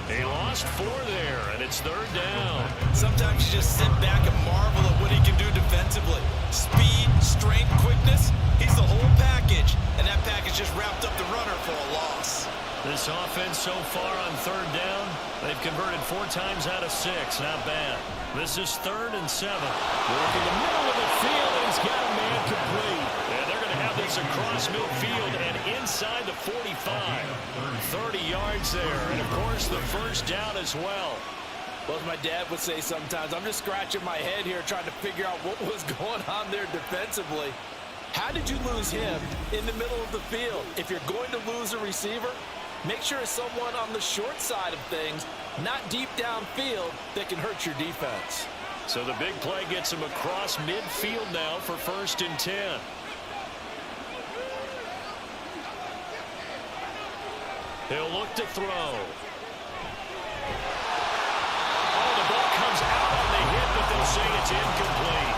Speaker 2: He lost 4 there, and it's 3rd down.
Speaker 3: Sometimes you just sit back and marvel at what he can do defensively. Speed, strength, quickness, he's the whole package. And that package just wrapped up the runner for a loss.
Speaker 2: This offense so far on 3rd down, they've converted 4 times out of 6. Not bad. This is 3rd and 7. Working the middle of the field, and he's got a man complete. And they're going to have this across midfield and inside the 45. 30 yards there, and of course the 1st down as well.
Speaker 3: Well, as my dad would say sometimes, I'm just scratching my head here trying to figure out what was going on there defensively. How did you lose him in the middle of the field? If you're going to lose a receiver, make sure it's someone on the short side of things, not deep downfield, that can hurt your defense.
Speaker 2: So the big play gets him across midfield now for 1st and 10. He'll look to throw. Oh, the ball comes out on the hit, but they'll say it's incomplete.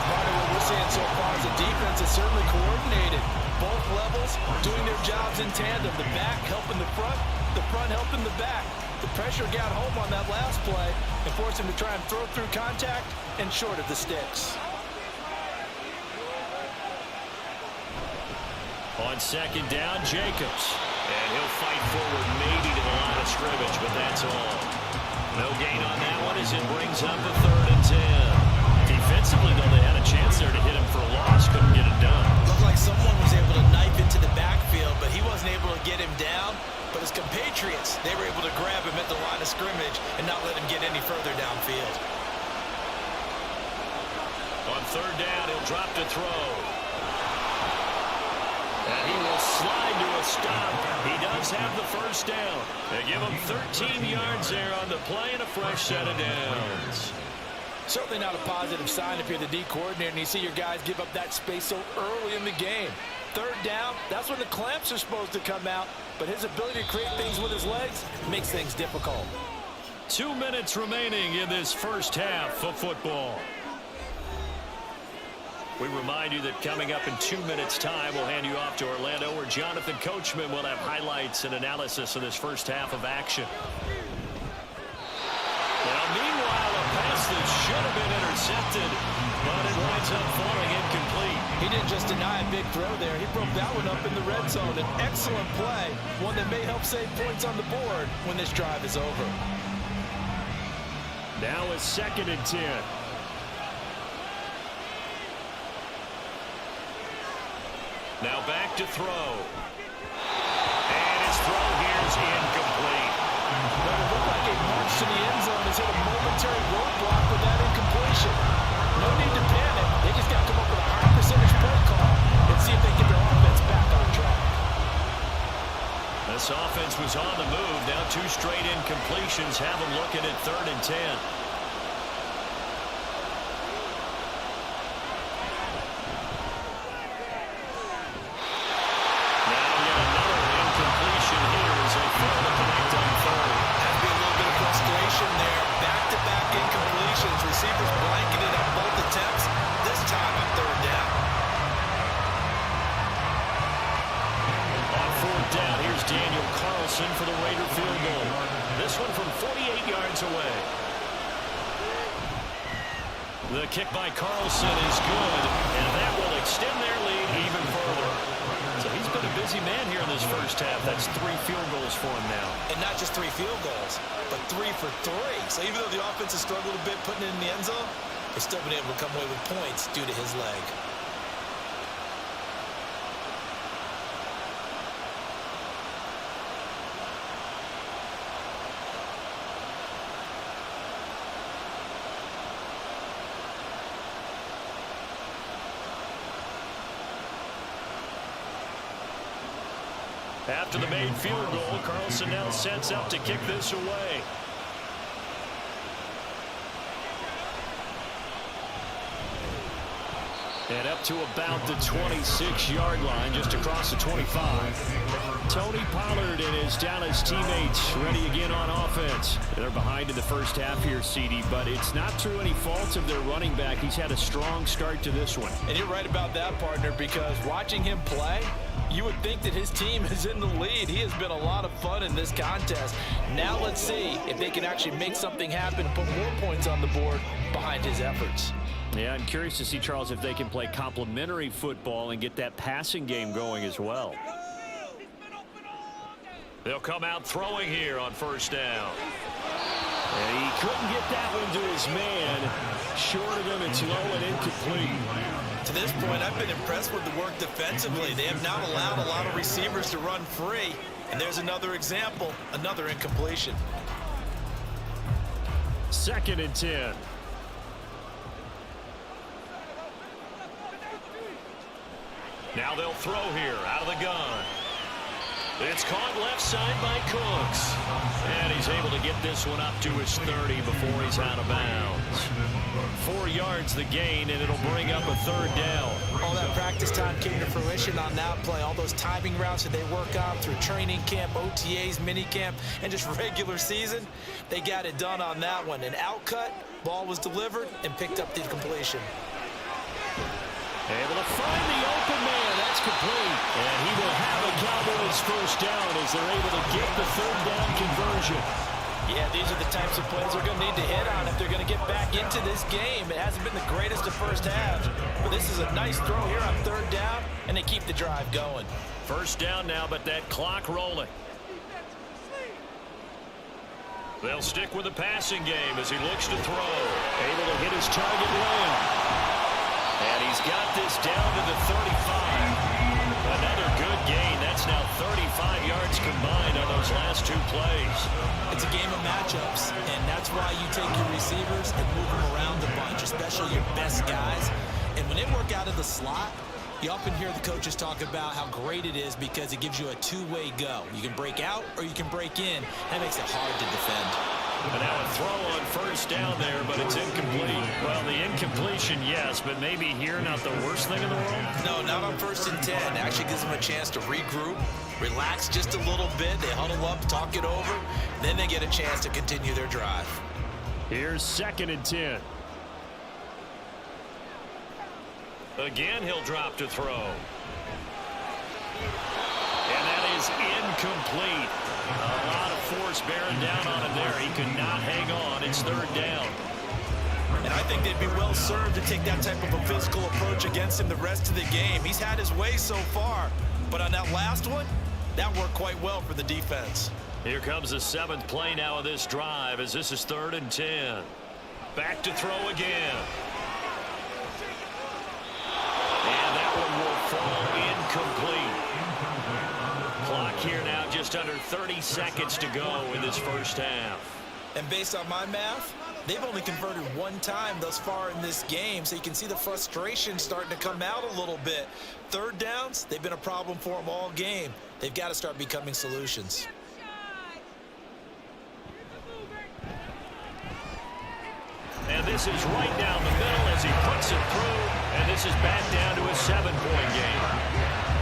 Speaker 3: Part of what we're seeing so far is the defense is certainly coordinated. Both levels doing their jobs in tandem. The back helping the front helping the back. The pressure got home on that last play and forced him to try and throw through contact and short of the sticks.
Speaker 2: On 2nd down, Jacobs. And he'll fight forward maybe to the line of scrimmage, but that's all. No gain on that one as it brings up a 3rd and 10. Defensively, though, they had a chance there to hit him for a loss. Couldn't get it done.
Speaker 3: Looked like someone was able to knife into the backfield, but he wasn't able to get him down. But his compatriots, they were able to grab him at the line of scrimmage and not let him get any further downfield.
Speaker 2: On 3rd down, he'll drop to throw. And he will slide to a stop. He does have the 1st down. They give him 13 yards there on the play and a fresh set of downs.
Speaker 3: Certainly not a positive sign if you're the D coordinator and you see your guys give up that space so early in the game. 3rd down, that's when the clamps are supposed to come out, but his ability to create things with his legs makes things difficult.
Speaker 2: 2 minutes remaining in this 1st half of football. We remind you that coming up in 2 minutes' time, we'll hand you off to Orlando, where Jonathan Coachman will have highlights and analysis of this 1st half of action. Now, meanwhile, a pass that should have been intercepted, but it winds up falling incomplete.
Speaker 3: He didn't just deny a big throw there. He broke that one up in the red zone. An excellent play, one that may help save points on the board when this drive is over.
Speaker 2: Now it's 2nd and 10. Now back to throw. And his throw here is incomplete.
Speaker 3: But it looked like a march to the end zone has hit a momentary roadblock with that incompletion. No need to panic. They just got to come up with a high percentage play call and see if they get their offense back on track.
Speaker 2: This offense was on the move. Now 2 straight incompletions have them looking at 3rd and 10.
Speaker 3: Receivers blanketed on both attempts, this time on 3rd down.
Speaker 2: On 4th down, here's Daniel Carlson for the Raider field goal. This one from 48 yards away. The kick by Carlson is good, and that will extend their lead even further. So he's been a busy man here in this 1st half. That's 3 field goals for him now.
Speaker 3: And not just 3 field goals, but 3 for 3. So even though the offense has struggled a bit putting it in the end zone, they've still been able to come away with points due to his leg.
Speaker 2: After the made field goal, Carlson now sets up to kick this away. And up to about the 26-yard line, just across the 25. Tony Pollard and his Dallas teammates ready again on offense. They're behind in the first half here, CD, but it's not through any fault of their running back. He's had a strong start to this one.
Speaker 3: And you're right about that, partner, because watching him play, you would think that his team is in the lead. He has been a lot of fun in this contest. Now let's see if they can actually make something happen and put more points on the board behind his efforts.
Speaker 2: Yeah, I'm curious to see, Charles, if they can play complementary football and get that passing game going as well. They'll come out throwing here on first down. And he couldn't get that one to his man. Short of him, it's low and incomplete.
Speaker 3: To this point, I've been impressed with the work defensively. They have not allowed a lot of receivers to run free. And there's another example, another incompletion.
Speaker 2: 2nd and 10. Now they'll throw here out of the gun. It's caught left side by Cooks. And he's able to get this one up to his 30 before he's out of bounds. 4 yards the gain, and it'll bring up a 3rd down.
Speaker 3: All that practice time came to fruition on that play. All those timing routes that they work on through training camp, OTAs, minicamp, and just regular season, they got it done on that one. An outcut, ball was delivered, and picked up the completion.
Speaker 2: Able to find the open man. That's complete. And he will have a Cowboys first down as they're able to get the 3rd down conversion.
Speaker 3: Yeah, these are the types of plays they're going to need to hit on if they're going to get back into this game. It hasn't been the greatest of first halves, but this is a nice throw here on 3rd down, and they keep the drive going.
Speaker 2: First down now, but that clock rolling. They'll stick with the passing game as he looks to throw. Able to hit his target well. And he's got this down to the 35. Another good gain. That's now 35 yards combined on those last 2 plays.
Speaker 3: It's a game of matchups, and that's why you take your receivers and move them around a bunch, especially your best guys. And when they work out of the slot, you often hear the coaches talk about how great it is because it gives you a two-way go. You can break out or you can break in. That makes it hard to defend.
Speaker 2: And now a throw on first down there, but it's incomplete. Well, the incompletion, yes, but maybe here not the worst thing in the world?
Speaker 3: No, not on 1st and 10. It actually gives them a chance to regroup, relax just a little bit. They huddle up, talk it over. Then they get a chance to continue their drive.
Speaker 2: Here's 2nd and 10. Again, he'll drop to throw. And that is incomplete. A lot of force bearing down on him there. He could not hang on. It's 3rd down.
Speaker 3: And I think they'd be well served to take that type of a physical approach against him the rest of the game. He's had his way so far. But on that last one, that worked quite well for the defense.
Speaker 2: Here comes the 7th play now of this drive as this is 3rd and 10. Back to throw again. And that one will fall incomplete. Clock here now just under 30 seconds to go in this first half.
Speaker 3: And based on my math, they've only converted 1 time thus far in this game, so you can see the frustration starting to come out a little bit. 3rd downs, they've been a problem for them all game. They've got to start becoming solutions.
Speaker 2: And this is right down the middle as he puts it through, and this is back down to a 7-point game.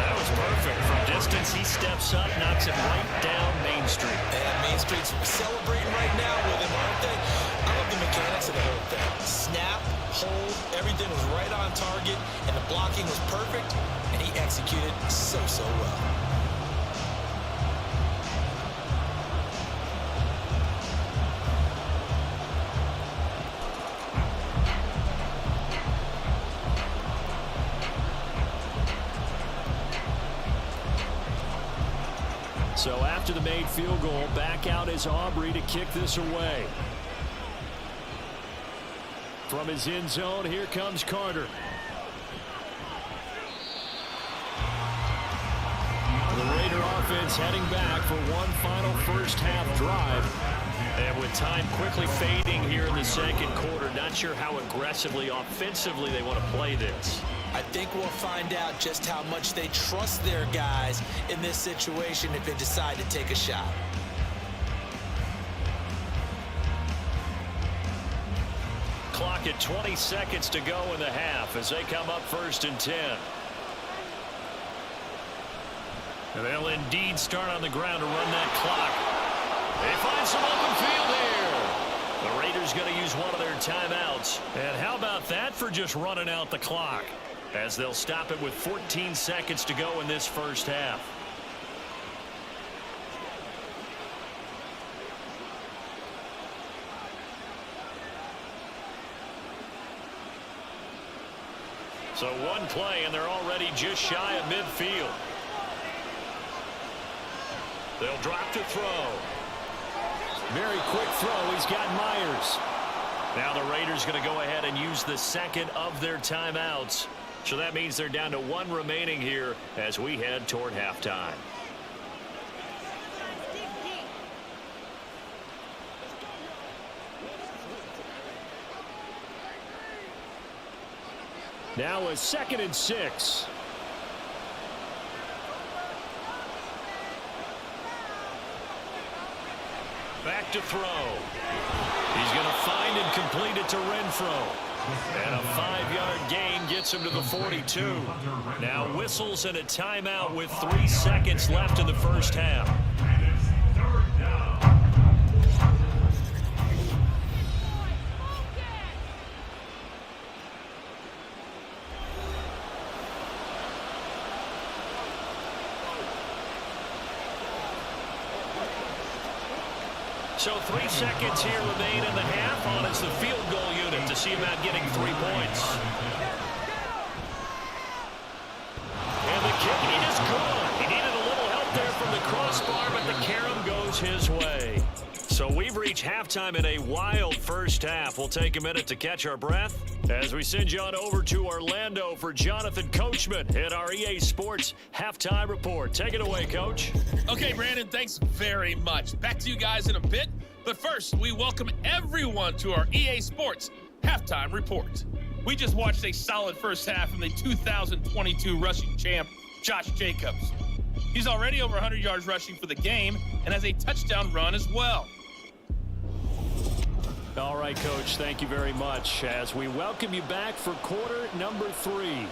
Speaker 2: That was perfect. From distance, he steps up, knocks it right down Main Street.
Speaker 3: And Main Street's celebrating right now with him, aren't they? I love the mechanics of the whole thing. Snap, hold, everything was right on target, and the blocking was perfect, and he executed so well.
Speaker 2: So after the made field goal, back out is Aubrey to kick this away. From his end zone, here comes Carter. The Raider offense heading back for one final first half drive. And with time quickly fading here in the 2nd quarter, not sure how aggressively, offensively they want to play this.
Speaker 3: I think we'll find out just how much they trust their guys in this situation if they decide to take a shot.
Speaker 2: Clock at 20 seconds to go in the half as they come up 1st and 10. And they'll indeed start on the ground to run that clock. They find some open field here. The Raiders going to use one of their timeouts. And how about that for just running out the clock? As they'll stop it with 14 seconds to go in this first half. So one play, and they're already just shy of midfield. They'll drop to throw. Very quick throw. He's got Myers. Now the Raiders going to go ahead and use the second of their timeouts. So that means they're down to one remaining here as we head toward halftime. Now a 2nd and 6. Back to throw. He's going to find and complete it to Renfro. And a 5-yard gain gets him to the 42. Now whistles and a timeout with 3 seconds left in the first half. So 3 seconds here remain in the half on as the field goal unit to see about getting 3 points. And the kick is good. He needed a little help there from the crossbar, but the carom goes his way. So we've reached halftime in a wild first half. We'll take a minute to catch our breath as we send you on over to Orlando for Jonathan Coachman at our EA Sports Halftime Report. Take it away, Coach.
Speaker 5: Okay, Brandon, thanks very much. Back to you guys in a bit. But first, we welcome everyone to our EA Sports Halftime Report. We just watched a solid first half from the 2022 rushing champ, Josh Jacobs. He's already over 100 yards rushing for the game and has a touchdown run as well.
Speaker 2: All right, Coach, thank you very much as we welcome you back for quarter number 3.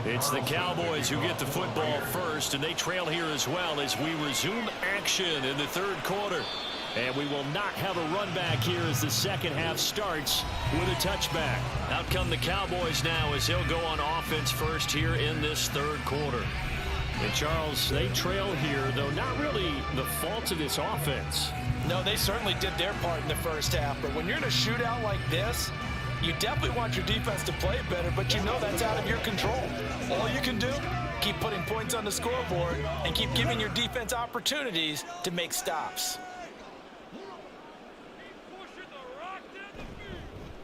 Speaker 2: It's the Cowboys who get the football first, and they trail here as well as we resume action in the third quarter. And we will not have a run back here as the second half starts with a touchback. Out come the Cowboys now as they'll go on offense first here in this third quarter. And Charles, they trail here, though not really the fault of this offense.
Speaker 3: No, they certainly did their part in the first half, but when you're in a shootout like this, you definitely want your defense to play better, but you know that's out of your control. All you can do, keep putting points on the scoreboard and keep giving your defense opportunities to make stops.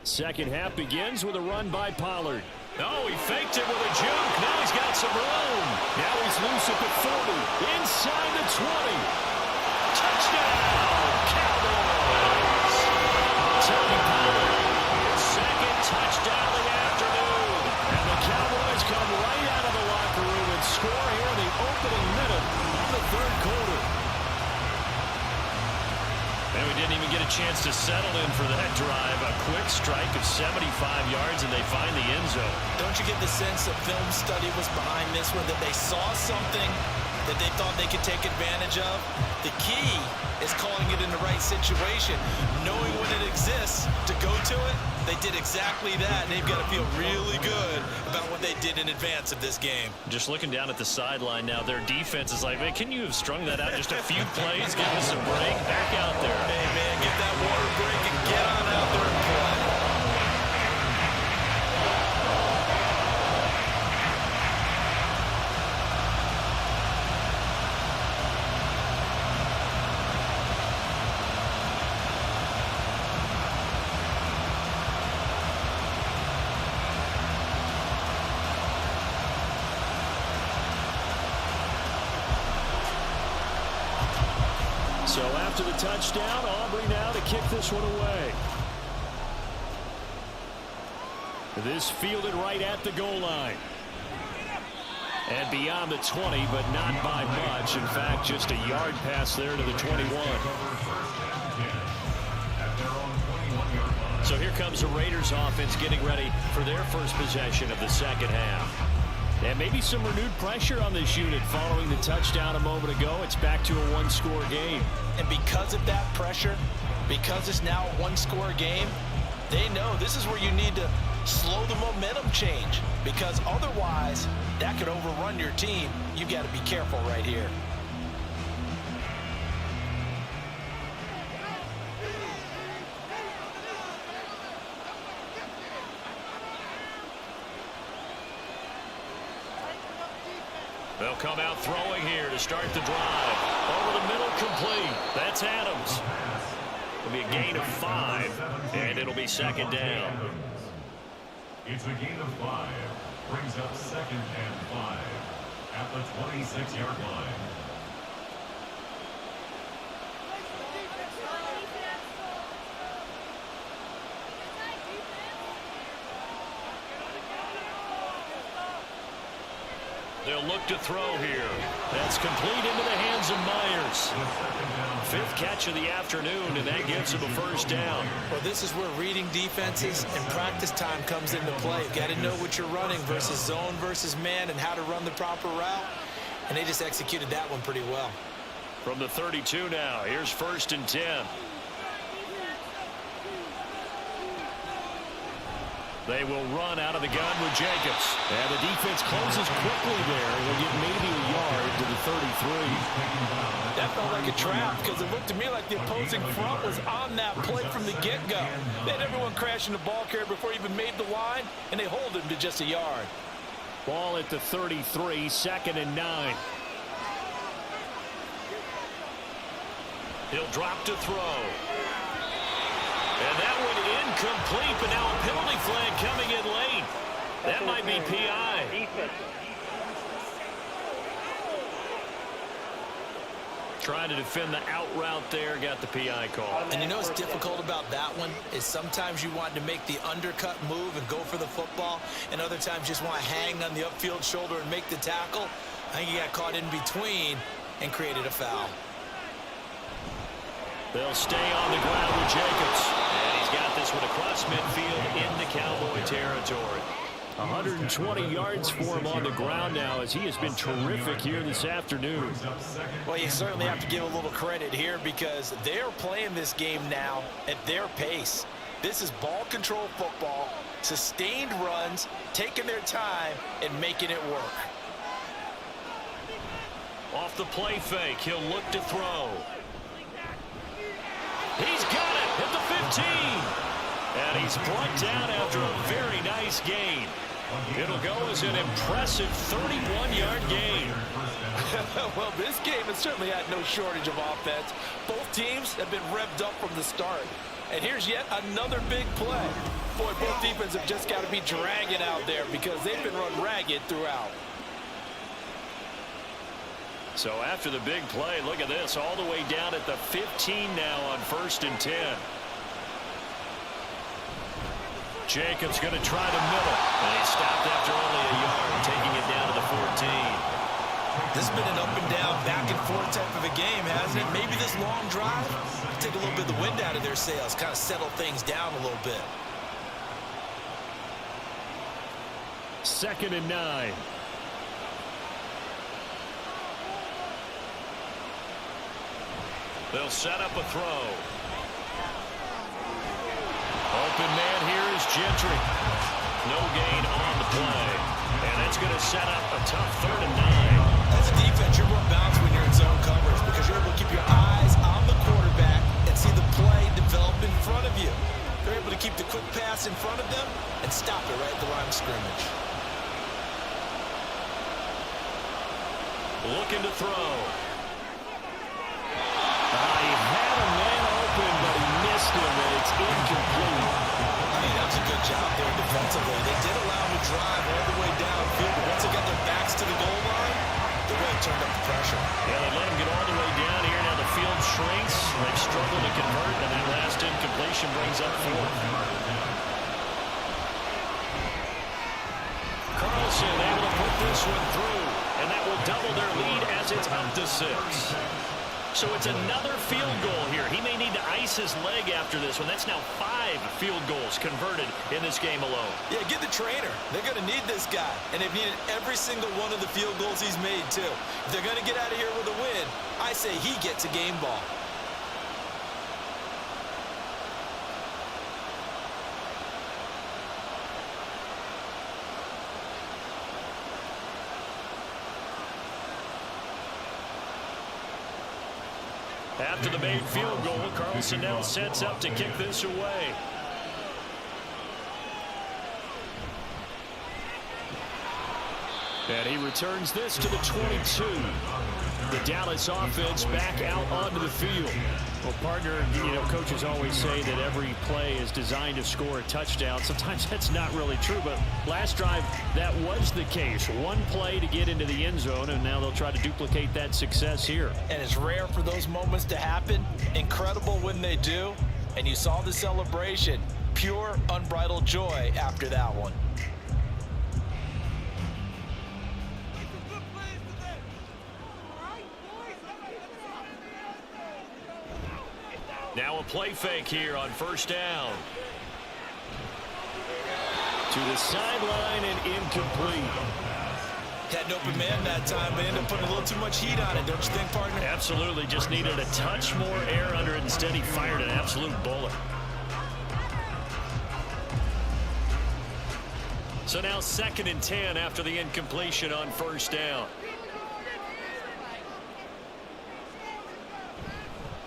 Speaker 2: Second half begins with a run by Pollard. Oh, he faked it with a juke. Now he's got some room. Now he's loose at the 40. Inside the 20. Touchdown, Cowboys. Tony Pollard. Second touchdown of the afternoon. And the Cowboys come right out of the locker room and score here in the opening minute of the third quarter. And we didn't even get a chance to settle in for that drive. A quick strike of 75 yards, and they find the end zone.
Speaker 3: Don't you get the sense a film study was behind this one, that they saw something that they thought they could take advantage of? The key is calling it in the right situation, knowing when it exists to go to it. They did exactly that, and they've got to feel really good about what they did in advance of this game.
Speaker 2: Just looking down at the sideline now, their defense is like, man, can you have strung that out just a few plays, give us a break, back out there.
Speaker 3: Hey, man, get that water break and get on out there and play.
Speaker 2: So after the touchdown, Aubrey now to kick this one away. This fielded right at the goal line. And beyond the 20, but not by much. In fact, just a yard pass there to the 21. So here comes the Raiders offense getting ready for their first possession of the second half. And maybe some renewed pressure on this unit following the touchdown a moment ago. It's back to a one-score game.
Speaker 3: And because of that pressure, because it's now a one-score game, they know this is where you need to slow the momentum change, because otherwise that could overrun your team. You got to be careful right here.
Speaker 2: They'll come out throwing here to start the drive. Over the middle, complete. That's Adams. It'll be a gain of 5, and it'll be second down.
Speaker 6: It's a gain of 5. Brings up 2nd and 5 at the 26-yard line.
Speaker 2: They'll look to throw here. That's complete into the hands of Myers. 5th catch of the afternoon, and that gives him a first down.
Speaker 3: Well, this is where reading defenses and practice time comes into play. You've got to know what you're running versus zone versus man and how to run the proper route. And they just executed that one pretty well.
Speaker 2: From the 32 now, here's 1st and 10. They will run out of the gun with Jacobs. And the defense closes quickly there. They'll get maybe a yard to the 33.
Speaker 3: That felt like a trap because it looked to me like the opposing front was on that play from the get-go. They had everyone crashing the ball carrier before he even made the line, and they hold him to just a yard.
Speaker 2: Ball at the 33, 2nd and 9. He'll drop to throw. And that one incomplete, but now a penalty flag coming in late. That might be PI. Trying to defend the out route there, got the PI call.
Speaker 3: And you know what's difficult about that one is sometimes you want to make the undercut move and go for the football, and other times just want to hang on the upfield shoulder and make the tackle. I think he got caught in between and created a foul.
Speaker 2: They'll stay on the ground with Jacobs. And he's got this one across midfield into Cowboy territory. 120 yards for him on the ground now, as he has been terrific here this afternoon.
Speaker 3: Well, you certainly have to give a little credit here because they're playing this game now at their pace. This is ball control football, sustained runs, taking their time and making it work.
Speaker 2: Off the play fake, he'll look to throw. He's got it at the 15. And he's brought down after a very nice gain. It'll go as an impressive 31-yard gain.
Speaker 3: Well, this game has certainly had no shortage of offense. Both teams have been revved up from the start. And here's yet another big play. Boy, both defenses have just got to be dragging out there because they've been run ragged throughout.
Speaker 2: So after the big play, look at this, all the way down at the 15 now on 1st and 10. Jacobs going to try the middle. And he stopped after only a yard, taking it down to the 14.
Speaker 3: This has been an up and down, back and forth type of a game, hasn't it? Maybe this long drive take a little bit of the wind out of their sails, kind of settle things down a little bit.
Speaker 2: 2nd and 9. They'll set up a throw. Open man here is Gentry. No gain on the play. That's going to set up a tough 3rd and 9.
Speaker 3: As a defense, you're more balanced when you're in zone coverage because you're able to keep your eyes on the quarterback and see the play develop in front of you. They're able to keep the quick pass in front of them and stop it right at the line of scrimmage.
Speaker 2: Looking to throw. He had a man open, but he missed him, and it's incomplete.
Speaker 3: I mean, that was a good job there defensively. They did allow him to drive all the way downfield, but once they got their backs to the goal line, they really turned up the pressure.
Speaker 2: Yeah, they let him get all the way down here. Now the field shrinks. They've struggled to convert, and that last incompletion brings up 4th. Carlson able to put this one through, and that will double their lead as it's up to 6. So it's another field goal here. He may need to ice his leg after this one. That's now 5 field goals converted in this game alone.
Speaker 3: Yeah, get the trainer. They're going to need this guy. And they've needed every single one of the field goals he's made, too. If they're going to get out of here with a win, I say he gets a game ball.
Speaker 2: After the made field goal, Carlson now sets up to kick this away. And he returns this to the 22. The Dallas offense back out onto the field. Well, partner, coaches always say that every play is designed to score a touchdown. Sometimes that's not really true, but last drive, that was the case. One play to get into the end zone, and now they'll try to duplicate that success here.
Speaker 3: And it's rare for those moments to happen. Incredible when they do. And you saw the celebration. Pure, unbridled joy after that one.
Speaker 2: Now a play fake here on 1st down. To the sideline and incomplete.
Speaker 3: Had an open man that time, but ended up putting a little too much heat on it, don't you think, partner?
Speaker 2: Absolutely. Just needed a touch more air under it. Instead, he fired an absolute bullet. So now 2nd and 10 after the incompletion on 1st down.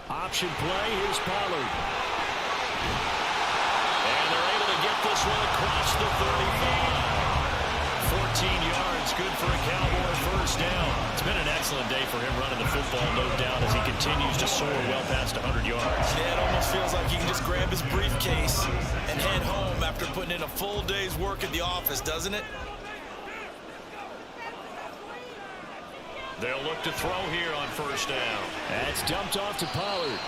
Speaker 2: Option play, here's Pollard. And they're able to get this one across the 35. 14 yards, good for a Cowboy 1st down. It's been an excellent day for him running the football, no doubt, as he continues to soar well past 100 yards.
Speaker 3: Yeah, it almost feels like he can just grab his briefcase and head home after putting in a full day's work at the office, doesn't it?
Speaker 2: They'll look to throw here on 1st down. That's dumped off to Pollard.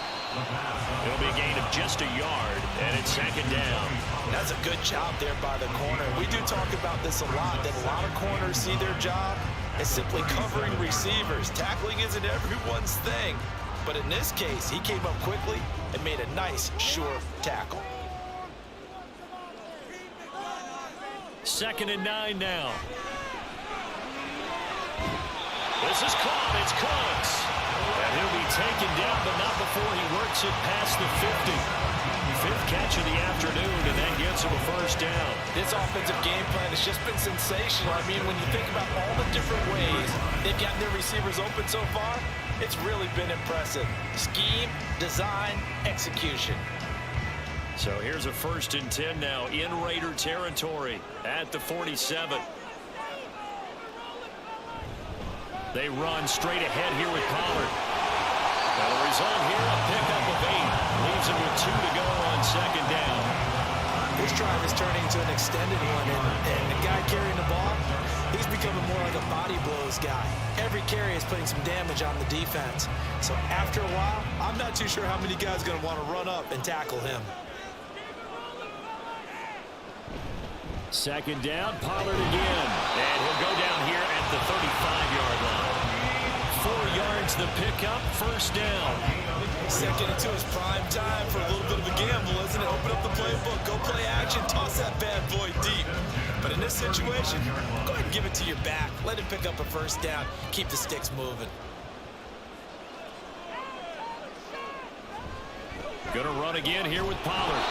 Speaker 2: It'll be a gain of just a yard, and it's 2nd down.
Speaker 3: That's a good job there by the corner. We do talk about this a lot, that a lot of corners see their job as simply covering receivers. Tackling isn't everyone's thing. But in this case, he came up quickly and made a nice, sure tackle.
Speaker 2: 2nd and 9 now. This is caught. It's Cooks. And he'll be taken down, but not before he works it past the 50. 5th catch of the afternoon, and that gets him a 1st down.
Speaker 3: This offensive game plan has just been sensational. I mean, when you think about all the different ways they've gotten their receivers open so far, it's really been impressive. Scheme, design, execution.
Speaker 2: So here's a 1st and 10 now in Raider territory at the 47. They run straight ahead here with Pollard. And the result here, a pickup of 8. Leaves him with 2 to go on 2nd down.
Speaker 3: This drive is turning into an extended one, and the guy carrying the ball, he's becoming more like a body blows guy. Every carry is putting some damage on the defense. So after a while, I'm not too sure how many guys are going to want to run up and tackle him.
Speaker 2: 2nd down, Pollard again. And he'll go down here at the 35-yard line. 4 yards the pickup, 1st down.
Speaker 3: 2nd and 2 is prime time for a little bit of a gamble, isn't it? Open up the playbook, go play action, toss that bad boy deep. But in this situation, go ahead and give it to your back. Let him pick up a 1st down. Keep the sticks moving.
Speaker 2: Gonna run again here with Pollard.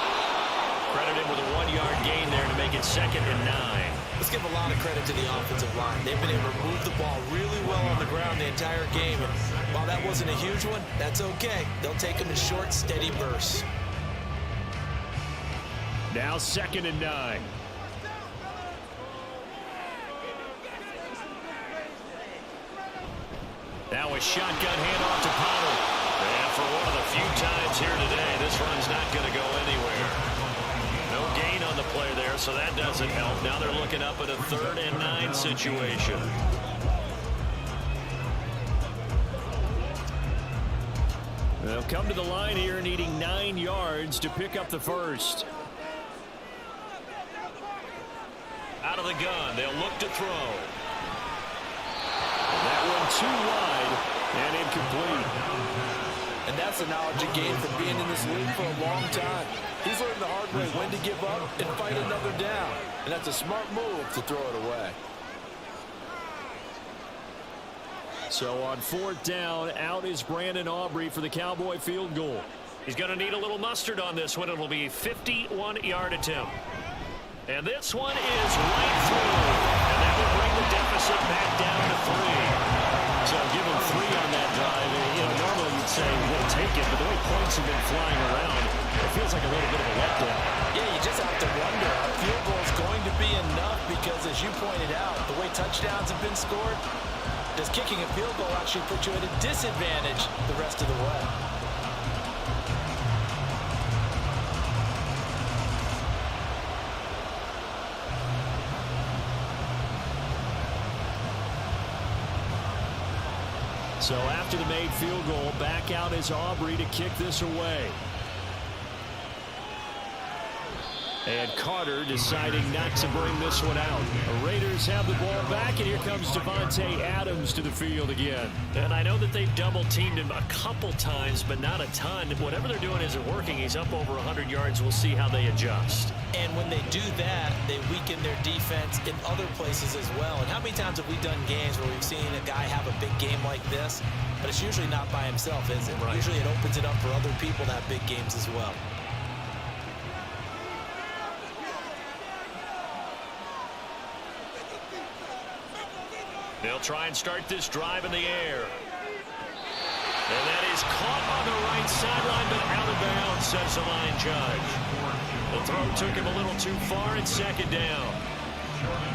Speaker 2: Credited with a 1-yard gain there to make it 2nd and 9.
Speaker 3: Let's let's give a lot of credit to the offensive line. They've been able to move the ball really well on the ground the entire game. And while that wasn't a huge one, that's okay. They'll take them in short, steady bursts.
Speaker 2: Now 2nd and 9. Now a shotgun handoff to Potter. And for one of the few times here today, this run's not going to go anywhere. No gain on the play there, so that doesn't help. Now they're looking up at a 3rd and 9 situation. They'll come to the line here needing 9 yards to pick up the first. Out of the gun, they'll look to throw. That one too wide and incomplete.
Speaker 3: And that's the knowledge he gained from being in this league for a long time. He's learned the hard way when to give up and fight another down. And that's a smart move to throw it away.
Speaker 2: So on 4th down, out is Brandon Aubrey for the Cowboy field goal. He's going to need a little mustard on this one. It'll be a 51-yard attempt. And this one is right through. And that will bring the deficit back down to 3. So give him 3 on that drive. You know, normally you'd say we'll take it, but the way points have been flying around, it feels like a little bit of a letdown.
Speaker 3: Yeah, you just have to wonder. A field goal is going to be enough because, as you pointed out, the way touchdowns have been scored, does kicking a field goal actually put you at a disadvantage the rest of the way?
Speaker 2: So after the made field goal, back out is Aubrey to kick this away. And Carter deciding not to bring this one out. The Raiders have the ball back, and here comes Devontae Adams to the field again. And I know that they've double-teamed him a couple times, but not a ton. Whatever they're doing isn't working. He's up over 100 yards. We'll see how they adjust.
Speaker 3: And when they do that, they weaken their defense in other places as well. And how many times have we done games where we've seen a guy have a big game like this, but it's usually not by himself, is it? Right. Usually it opens it up for other people to have big games as well.
Speaker 2: They'll try and start this drive in the air. And that is caught on the right sideline, but out of bounds, says the line judge. The throw took him a little too far, and 2nd down.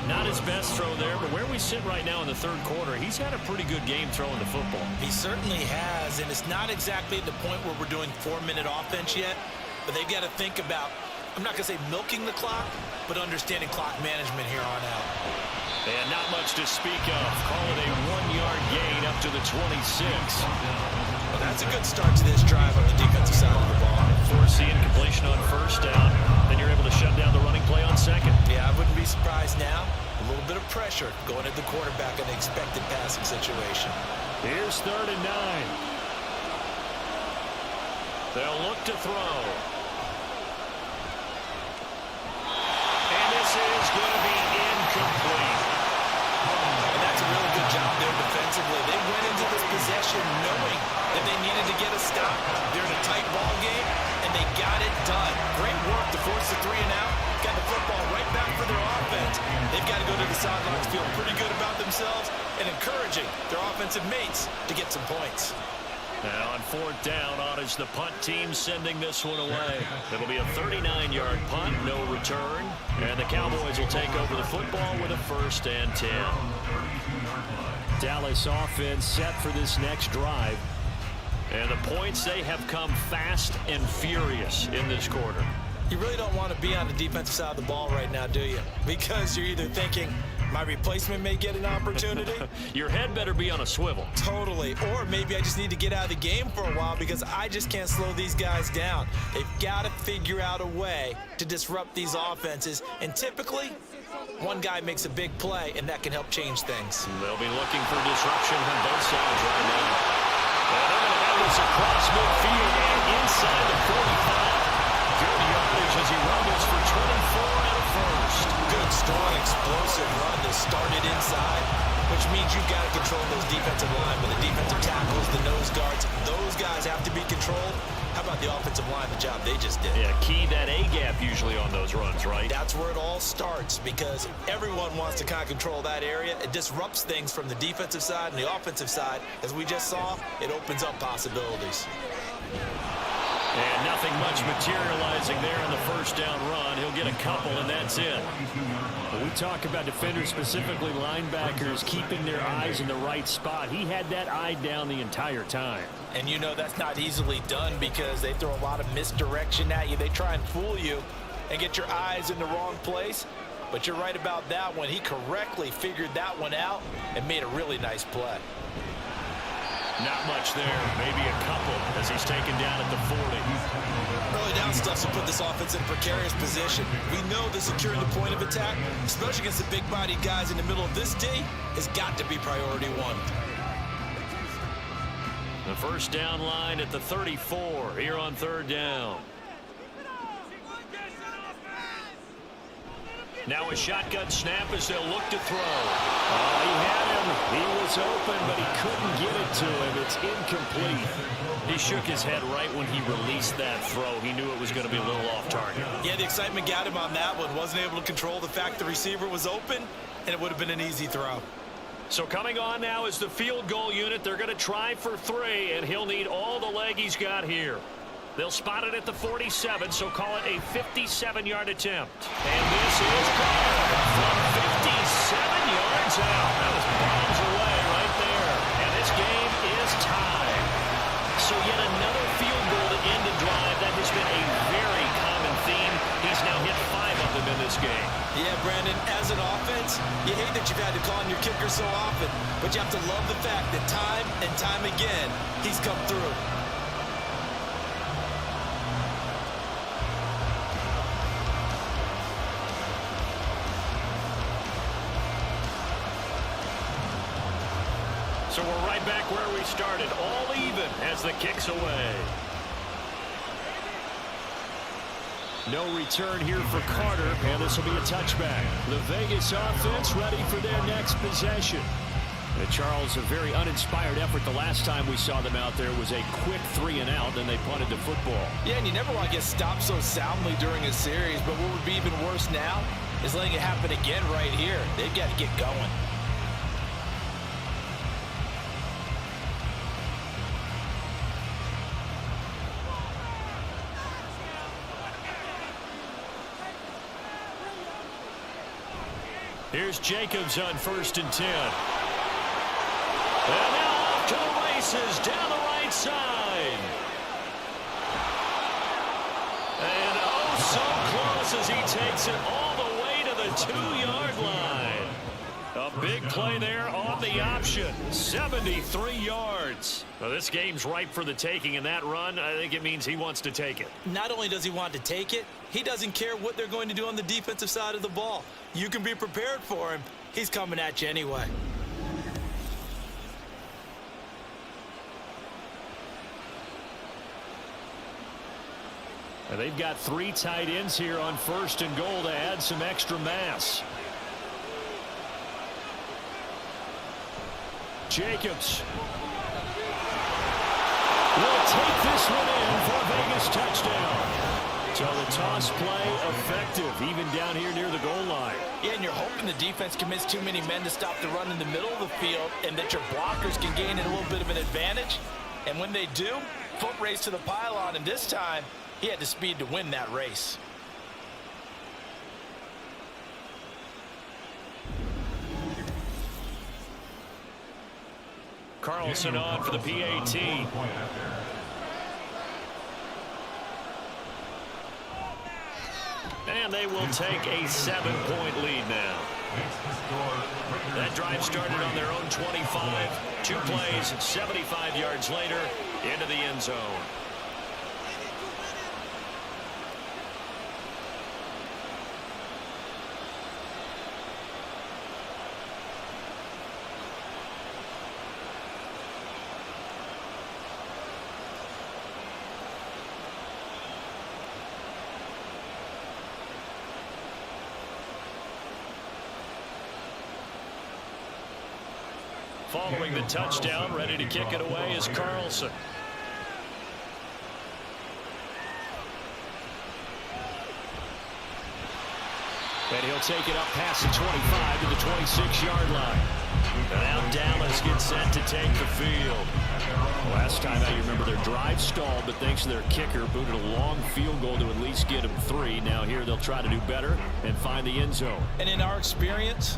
Speaker 2: Not his best throw there, but where we sit right now in the 3rd quarter, he's had a pretty good game throwing the football.
Speaker 3: He certainly has, and it's not exactly at the point where we're doing 4-minute offense yet, but they've got to think about, I'm not going to say milking the clock, but understanding clock management here on out.
Speaker 2: And not much to speak of. Call it a 1-yard gain up to the 26.
Speaker 3: Well, that's a good start to this drive on the defensive side of the ball.
Speaker 2: Force the incompletion on 1st down. Then you're able to shut down the running play on 2nd.
Speaker 3: Yeah, I wouldn't be surprised now. A little bit of pressure going at the quarterback in the expected passing situation.
Speaker 2: Here's 3rd and 9. They'll look to throw. And this is going to be incomplete.
Speaker 3: And that's a really good job there defensively. They went into this possession knowing that they needed to get a stop. They're in a tight ball game, and they got it done. Great work to force the 3 and out. Got the football right back for their offense. They've got to go to the sidelines feeling pretty good about themselves and encouraging their offensive mates to get some points.
Speaker 2: Now on 4th down, on is the punt team sending this one away. It'll be a 39-yard punt, no return. And the Cowboys will take over the football with a 1st and 10. Dallas offense set for this next drive. And the points, they have come fast and furious in this quarter.
Speaker 3: You really don't want to be on the defensive side of the ball right now, do you? Because you're either thinking, my replacement may get an opportunity.
Speaker 2: Your head better be on a swivel.
Speaker 3: Totally. Or maybe I just need to get out of the game for a while because I just can't slow these guys down. They've got to figure out a way to disrupt these offenses. And typically, one guy makes a big play, and that can help change things.
Speaker 2: They'll be looking for disruption on both sides right now. And they're going to have this across midfield and inside the 45. Good yardage as he runs for 24 and a first.
Speaker 3: Good, strong, explosive run that started inside, which means you've got to control those defensive linemen, the defensive tackles, the nose guards. Those guys have to be controlled. How about the offensive line, the job they just did?
Speaker 2: Yeah, key that A-gap usually on those runs, right?
Speaker 3: That's where it all starts because everyone wants to kind of control that area. It disrupts things from the defensive side and the offensive side. As we just saw, it opens up possibilities.
Speaker 2: And nothing much materializing there in the first down run. He'll get a couple, and that's it. When we talk about defenders, specifically linebackers, keeping their eyes in the right spot. He had that eye down the entire time.
Speaker 3: And you know that's not easily done because they throw a lot of misdirection at you. They try and fool you and get your eyes in the wrong place. But you're right about that one. He correctly figured that one out and made a really nice play.
Speaker 2: Not much there, maybe a couple as he's taken down at the 40.
Speaker 3: Early down stuff to put this offense in a precarious position. We know that securing the point of attack, especially against the big-bodied guys in the middle of this D, has got to be priority one.
Speaker 2: The first down line at the 34 here on third down. Now a shotgun snap as they'll look to throw. He had him. He was open, but he couldn't get it to him. It's incomplete. He shook his head right when he released that throw. He knew it was going to be a little off target.
Speaker 3: Yeah, the excitement got him on that one. Wasn't able to control the fact the receiver was open, and it would have been an easy throw.
Speaker 2: So coming on now is the field goal unit. They're going to try for 3, and he'll need all the leg he's got here. They'll spot it at the 47, so call it a 57-yard attempt. And this is good from 57 yards out. That was bombs away right there. And this game is tied. So yet another field goal to end the drive. That has been a very common theme. He's now hit 5 of them in this game.
Speaker 3: Yeah, Brandon, as an offense, you hate that you've had to call on your kicker so often, but you have to love the fact that time and time again, he's come through.
Speaker 2: So we're right back where we started, all even as the kick's away. No return here for Carter, and this will be a touchback. The Vegas offense ready for their next possession. And Charles, a very uninspired effort the last time we saw them out there was a quick 3-and-out, and they punted the football.
Speaker 3: Yeah, and you never want to get stopped so soundly during a series, but what would be even worse now is letting it happen again right here. They've got to get going.
Speaker 2: Here's Jacobs on 1st and 10. And now off to the races down the right side. And oh, so close as he takes it all the way to the 2-yard line. A big play there on the option. 73 yards. Well, this game's ripe for the taking, and that run, I think it means he wants to take it.
Speaker 3: Not only does he want to take it, he doesn't care what they're going to do on the defensive side of the ball. You can be prepared for him. He's coming at you anyway.
Speaker 2: And they've got 3 tight ends here on 1st and goal to add some extra mass. Jacobs will take this one in for a Vegas touchdown. So the toss play effective, even down here near the goal line.
Speaker 3: Yeah, and you're hoping the defense commits too many men to stop the run in the middle of the field and that your blockers can gain a little bit of an advantage. And when they do, foot race to the pylon, and this time he had the speed to win that race.
Speaker 2: Carlson on for the PAT. And they will take a 7-point lead now. That drive started on their own 25. 2 plays, 75 yards later, into the end zone. Following the touchdown, ready to kick it away is Carlson. he'll take it up past the 25 to the 26-yard line. And now Dallas gets set to take the field. Last time out, you remember their drive stalled, but thanks to their kicker, booted a long field goal to at least get them 3. Now here they'll try to do better and find the end zone.
Speaker 3: And in our experience,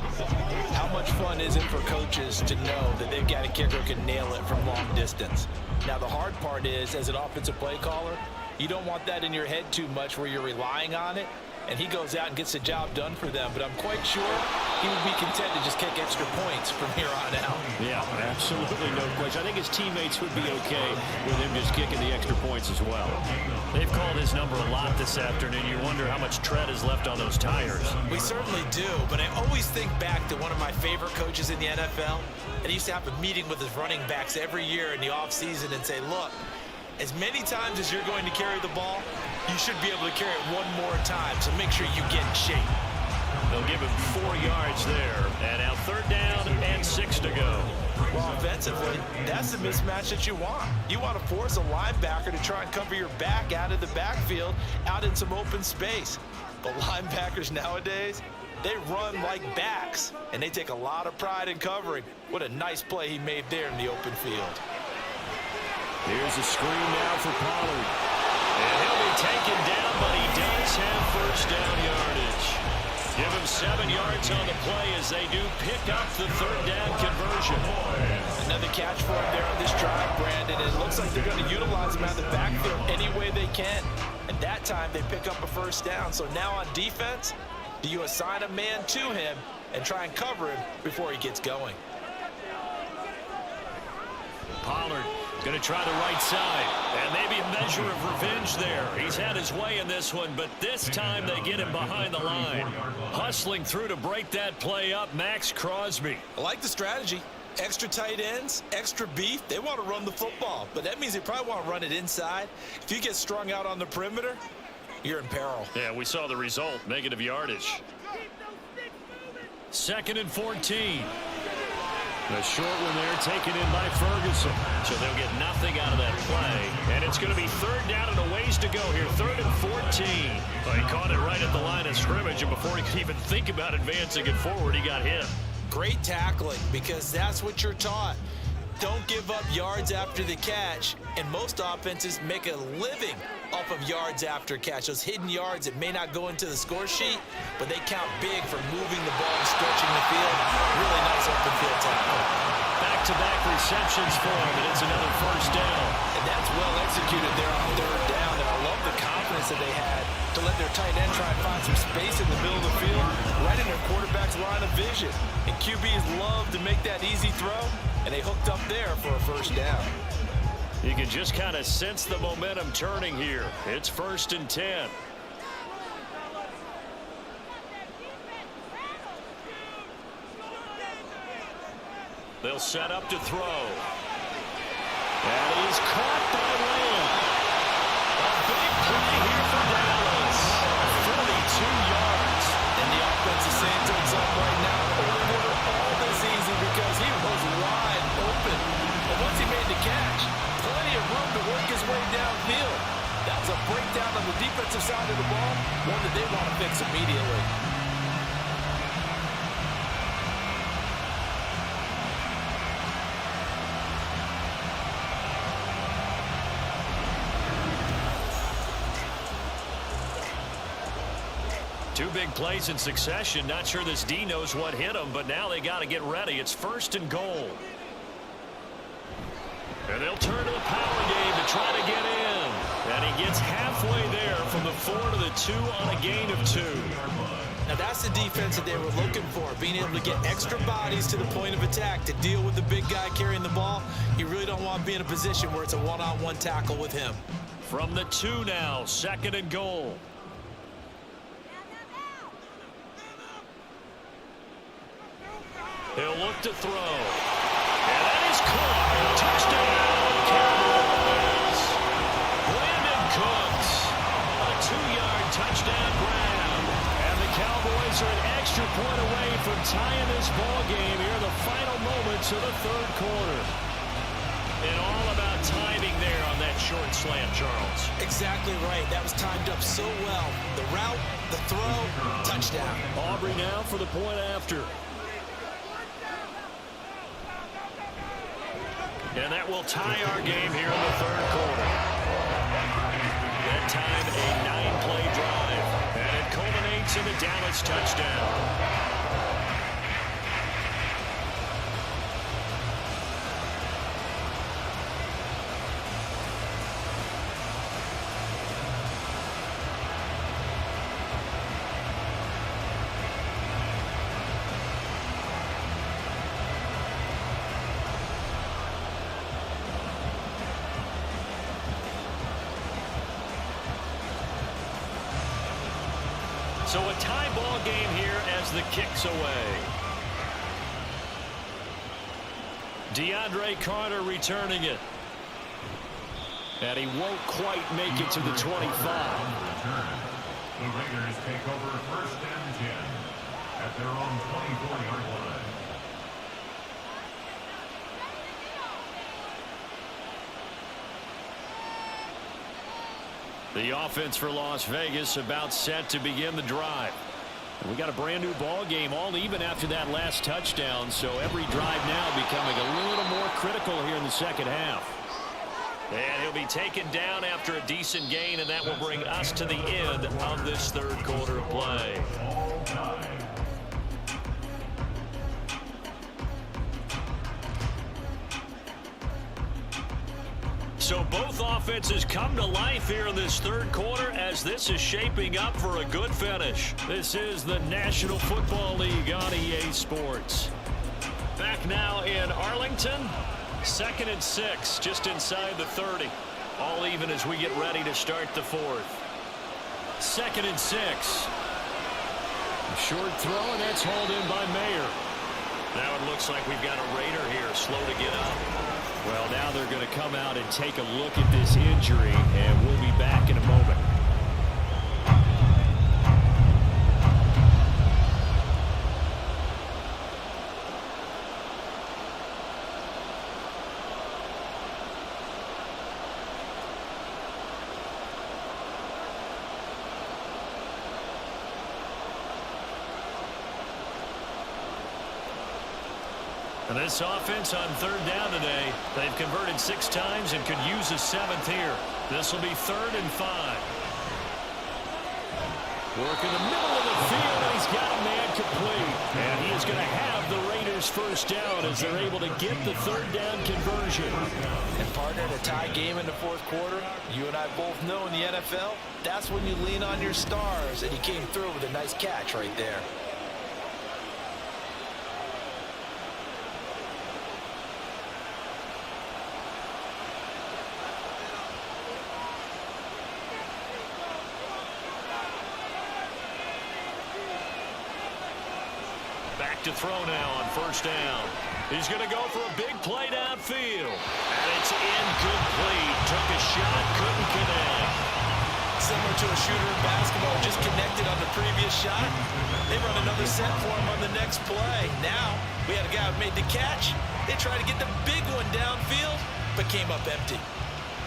Speaker 3: how much fun is it for coaches to know that they've got a kicker who can nail it from long distance? Now the hard part is, as an offensive play caller, you don't want that in your head too much where you're relying on it. And he goes out and gets the job done for them. But I'm quite sure he would be content to just kick extra points from here on out.
Speaker 2: Yeah, absolutely no question. I think his teammates would be okay with him just kicking the extra points as well.
Speaker 4: They've called his number a lot this afternoon. You wonder how much tread is left on those tires.
Speaker 3: We certainly do, but I always think back to one of my favorite coaches in the NFL. And he used to have a meeting with his running backs every year in the offseason and say, look, as many times as you're going to carry the ball, you should be able to carry it one more time, so make sure you get in shape.
Speaker 4: They'll give him 4 yards there, and now 3rd down and 6 to go.
Speaker 3: Well, offensively, that's the mismatch that you want. You want to force a linebacker to try and cover your back out of the backfield, out in some open space. But linebackers nowadays, they run like backs, and they take a lot of pride in covering. What a nice play he made there in the open field.
Speaker 2: Here's a screen now for Pollard.
Speaker 4: And he'll be taken down, but he does have 1st down yardage. Give him 7 yards on the play as they do pick up the 3rd down conversion.
Speaker 3: Another catch for him there on this drive, Brandon. And it looks like they're going to utilize him out of the backfield any way they can. And that time they pick up a 1st down. So now on defense, do you assign a man to him and try and cover him before he gets going?
Speaker 4: Pollard going to try the right side, and maybe a measure of revenge there. He's had his way in this one, but this time they get him behind the line. Hustling through to break that play up, Max Crosby.
Speaker 3: I like the strategy. Extra tight ends, extra beef. They want to run the football, but that means they probably want to run it inside. If you get strung out on the perimeter, you're in peril.
Speaker 4: Yeah, we saw the result, negative yardage.
Speaker 2: 2nd and 14. The short one there taken in by Ferguson.
Speaker 4: So they'll get nothing out of that play. And it's going to be 3rd down and a ways to go here. 3rd and 14. Well, he caught it right at the line of scrimmage, and before he could even think about advancing it forward, he got hit.
Speaker 3: Great tackling, because that's what you're taught. Don't give up yards after the catch, and most offenses make a living off of yards after catch. Those hidden yards that may not go into the score sheet, but they count big for moving the ball and stretching the field. Really nice open field tackle.
Speaker 2: Back-to-back receptions for him, and it's another 1st down.
Speaker 3: And that's well executed there on 3rd down. And I love the confidence that they had to let their tight end try and find some space in the middle of the field, right in their quarterback's line of vision. And QBs love to make that easy throw, and they hooked up there for a 1st down.
Speaker 4: You can just kind of sense the momentum turning here. It's 1st and 10. They'll set up to throw. And he's caught by Lamb. A big play here for Dallas. 42 yards.
Speaker 3: And the offense is saying to itself right now, over all this season, because he was wide open. And once he made the catch, plenty of room to work his way downfield. That was a breakdown on the defensive side of the ball, one that they want to fix immediately.
Speaker 4: Two big plays in succession. Not sure this D knows what hit him, but now they got to get ready. It's 1st and goal. And they'll turn to the power game to try to get in. And he gets halfway there from the 4 to the 2 on a gain of 2.
Speaker 3: Now that's the defense that they were looking for, being able to get extra bodies to the point of attack to deal with the big guy carrying the ball. You really don't want to be in a position where it's a one-on-one tackle with him.
Speaker 4: From the 2 now, 2nd and goal. He'll look to throw. And that is caught. Touchdown, Cowboys. Brandon Cooks. A 2-yard touchdown grab. And the Cowboys are an extra point away from tying this ball game here in the final moments of the 3rd quarter.
Speaker 2: And all about timing there on that short slant, Charles.
Speaker 3: Exactly right. That was timed up so well. The route, the throw, touchdown.
Speaker 2: Aubrey now for the point after. And that will tie our game here in the third quarter. That time, a 9-play drive. And it culminates in a Dallas touchdown. So a tie ball game here as the kick's away. DeAndre Carter returning it. And he won't quite make it to the 25.
Speaker 6: The Raiders take over first and 10 at their own 24-yard line.
Speaker 2: The offense for Las Vegas about set to begin the drive. And we got a brand new ball game, all even after that last touchdown. So every drive now becoming a little more critical here in the second half. And he'll be taken down after a decent gain, and that will bring us to the end of this third quarter of play. So both offenses come to life here in this third quarter as this is shaping up for a good finish. This is the National Football League on EA Sports. Back now in Arlington. 2nd and 6, just inside the 30. All even as we get ready to start the fourth. 2nd and 6. Short throw, and that's hauled in by Mayer. Now it looks like we've got a Raider here, slow to get up. Well, now they're going to come out and take a look at this injury, and we'll be back in a moment. And this offense on third down today, they've converted 6 times and could use a 7th here. This will be 3rd and 5. Work in the middle of the field, and he's got a man complete. And he is going to have the Raiders first down as they're able to get the third down conversion.
Speaker 3: And partner, in a tie game in the fourth quarter, you and I both know in the NFL, that's when you lean on your stars. And he came through with a nice catch right there.
Speaker 2: To throw now on first down. He's going to go for a big play downfield. And it's incomplete. Took a shot, couldn't connect.
Speaker 3: Similar to a shooter in basketball, just connected on the previous shot. They run another set for him on the next play. Now, we had a guy who made the catch. They tried to get the big one downfield, but came up empty.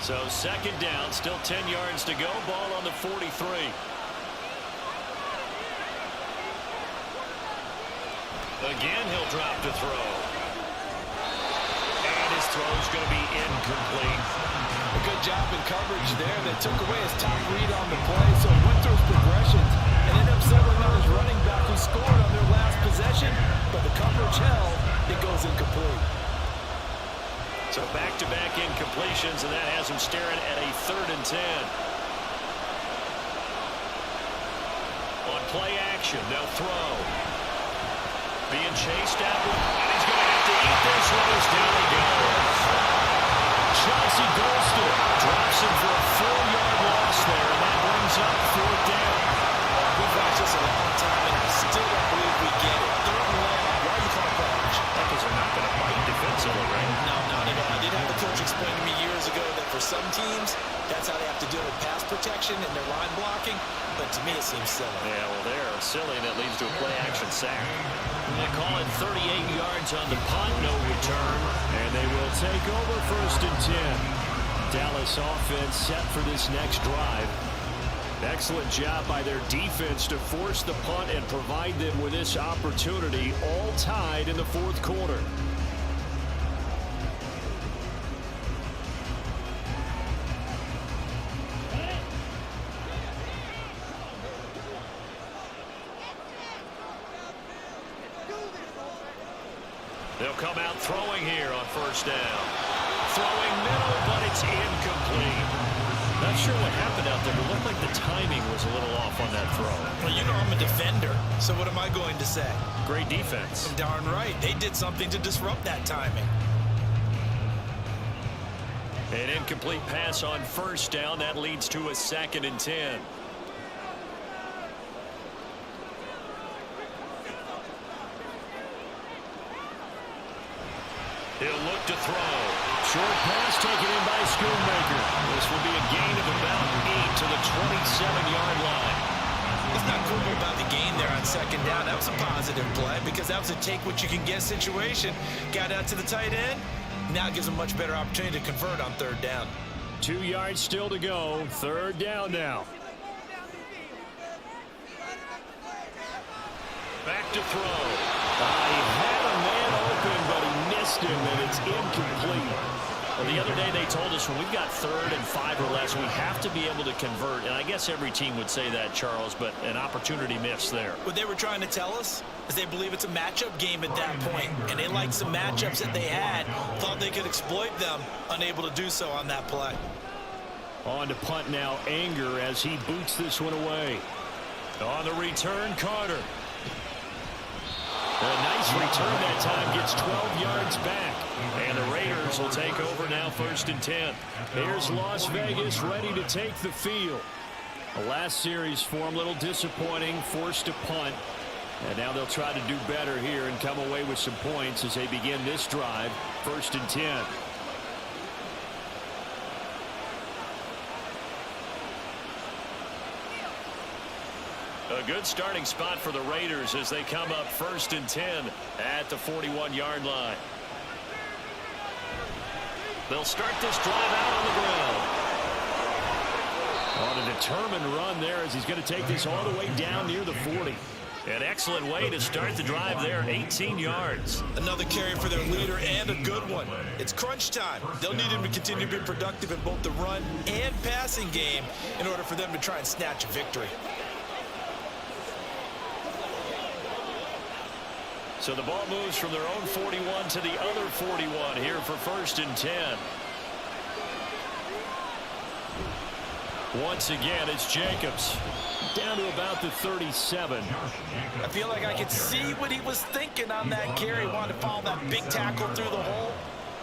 Speaker 2: So 2nd down, still 10 yards to go. Ball on the 43. Again, he'll drop to throw. And his throw is going to be incomplete.
Speaker 3: A good job in coverage there that took away his top read on the play, so he went through his progressions and ended up settling on his running back who scored on their last possession, but the coverage held, it goes incomplete.
Speaker 2: So back-to-back incompletions, and that has him staring at a 3rd and 10. On play action, they'll throw. Being chased out, and he's going to have to eat this one as down he goes. Chauncey Golston drops him for a 4-yard loss there, and that brings up 4th down.
Speaker 3: We've watched this a long time, and I still don't believe we get it. 3rd and long. Why are you calling coverage?
Speaker 2: Because they're not going to bite defensively, right?
Speaker 3: No, not at all. I did have the coach explain to me years ago that for some teams, that's how they have to deal with pass protection and their line blocking. but to me it seems silly.
Speaker 2: Yeah, well, they're silly, and it leads to a play-action sack. They call it 38 yards on the punt, no return, and they will take over 1st and 10. Dallas offense set for this next drive. Excellent job by their defense to force the punt and provide them with this opportunity, all tied in the 4th quarter. They'll come out throwing here on 1st down. Throwing middle, but it's incomplete. Not sure what happened out there, but it looked like the timing was a little off on that throw.
Speaker 3: Well, you know I'm a defender, so what am I going to say?
Speaker 2: Great defense.
Speaker 3: Darn right. They did something to disrupt that timing.
Speaker 2: An incomplete pass on 1st down. That leads to a 2nd and 10. He'll look to throw. Short pass taken in by Schoonmaker. This will be a gain of about 8 to the 27-yard line.
Speaker 3: It's not cool about the gain there on 2nd down. That was a positive play because that was a take-what-you-can-get situation. Got out to the tight end. Now it gives a much better opportunity to convert on 3rd down.
Speaker 2: 2 yards still to go. 3rd down now. Back to throw. He had a man open, but he missed him, and it's incomplete. Well, the other day they told us when we've got 3rd and 5 or less, we have to be able to convert. And I guess every team would say that, Charles, but an opportunity missed there.
Speaker 3: What they were trying to tell us is they believe it's a matchup game at that point, and they liked some matchups that they had, thought they could exploit them, unable to do so on that play.
Speaker 2: On to punt now, Anger as he boots this one away. On the return, Carter. A nice return that time, gets 12 yards back. And the Raiders will take over now 1st and 10. Here's Las Vegas ready to take the field. The last series for them, a little disappointing, forced to punt. And now they'll try to do better here and come away with some points as they begin this drive, 1st and 10. A good starting spot for the Raiders as they come up 1st and 10 at the 41-yard line. They'll start this drive out on the ground. On a determined run there as he's going to take this all the way down near the 40. An excellent way to start the drive there, 18 yards.
Speaker 3: Another carry for their leader and a good one. It's crunch time. They'll need him to continue to be productive in both the run and passing game in order for them to try and snatch a victory.
Speaker 2: So the ball moves from their own 41 to the other 41 here for 1st and 10. Once again, it's Jacobs down to about the 37.
Speaker 3: I feel like I could see what he was thinking on that carry. Wanted to follow that big tackle through the hole.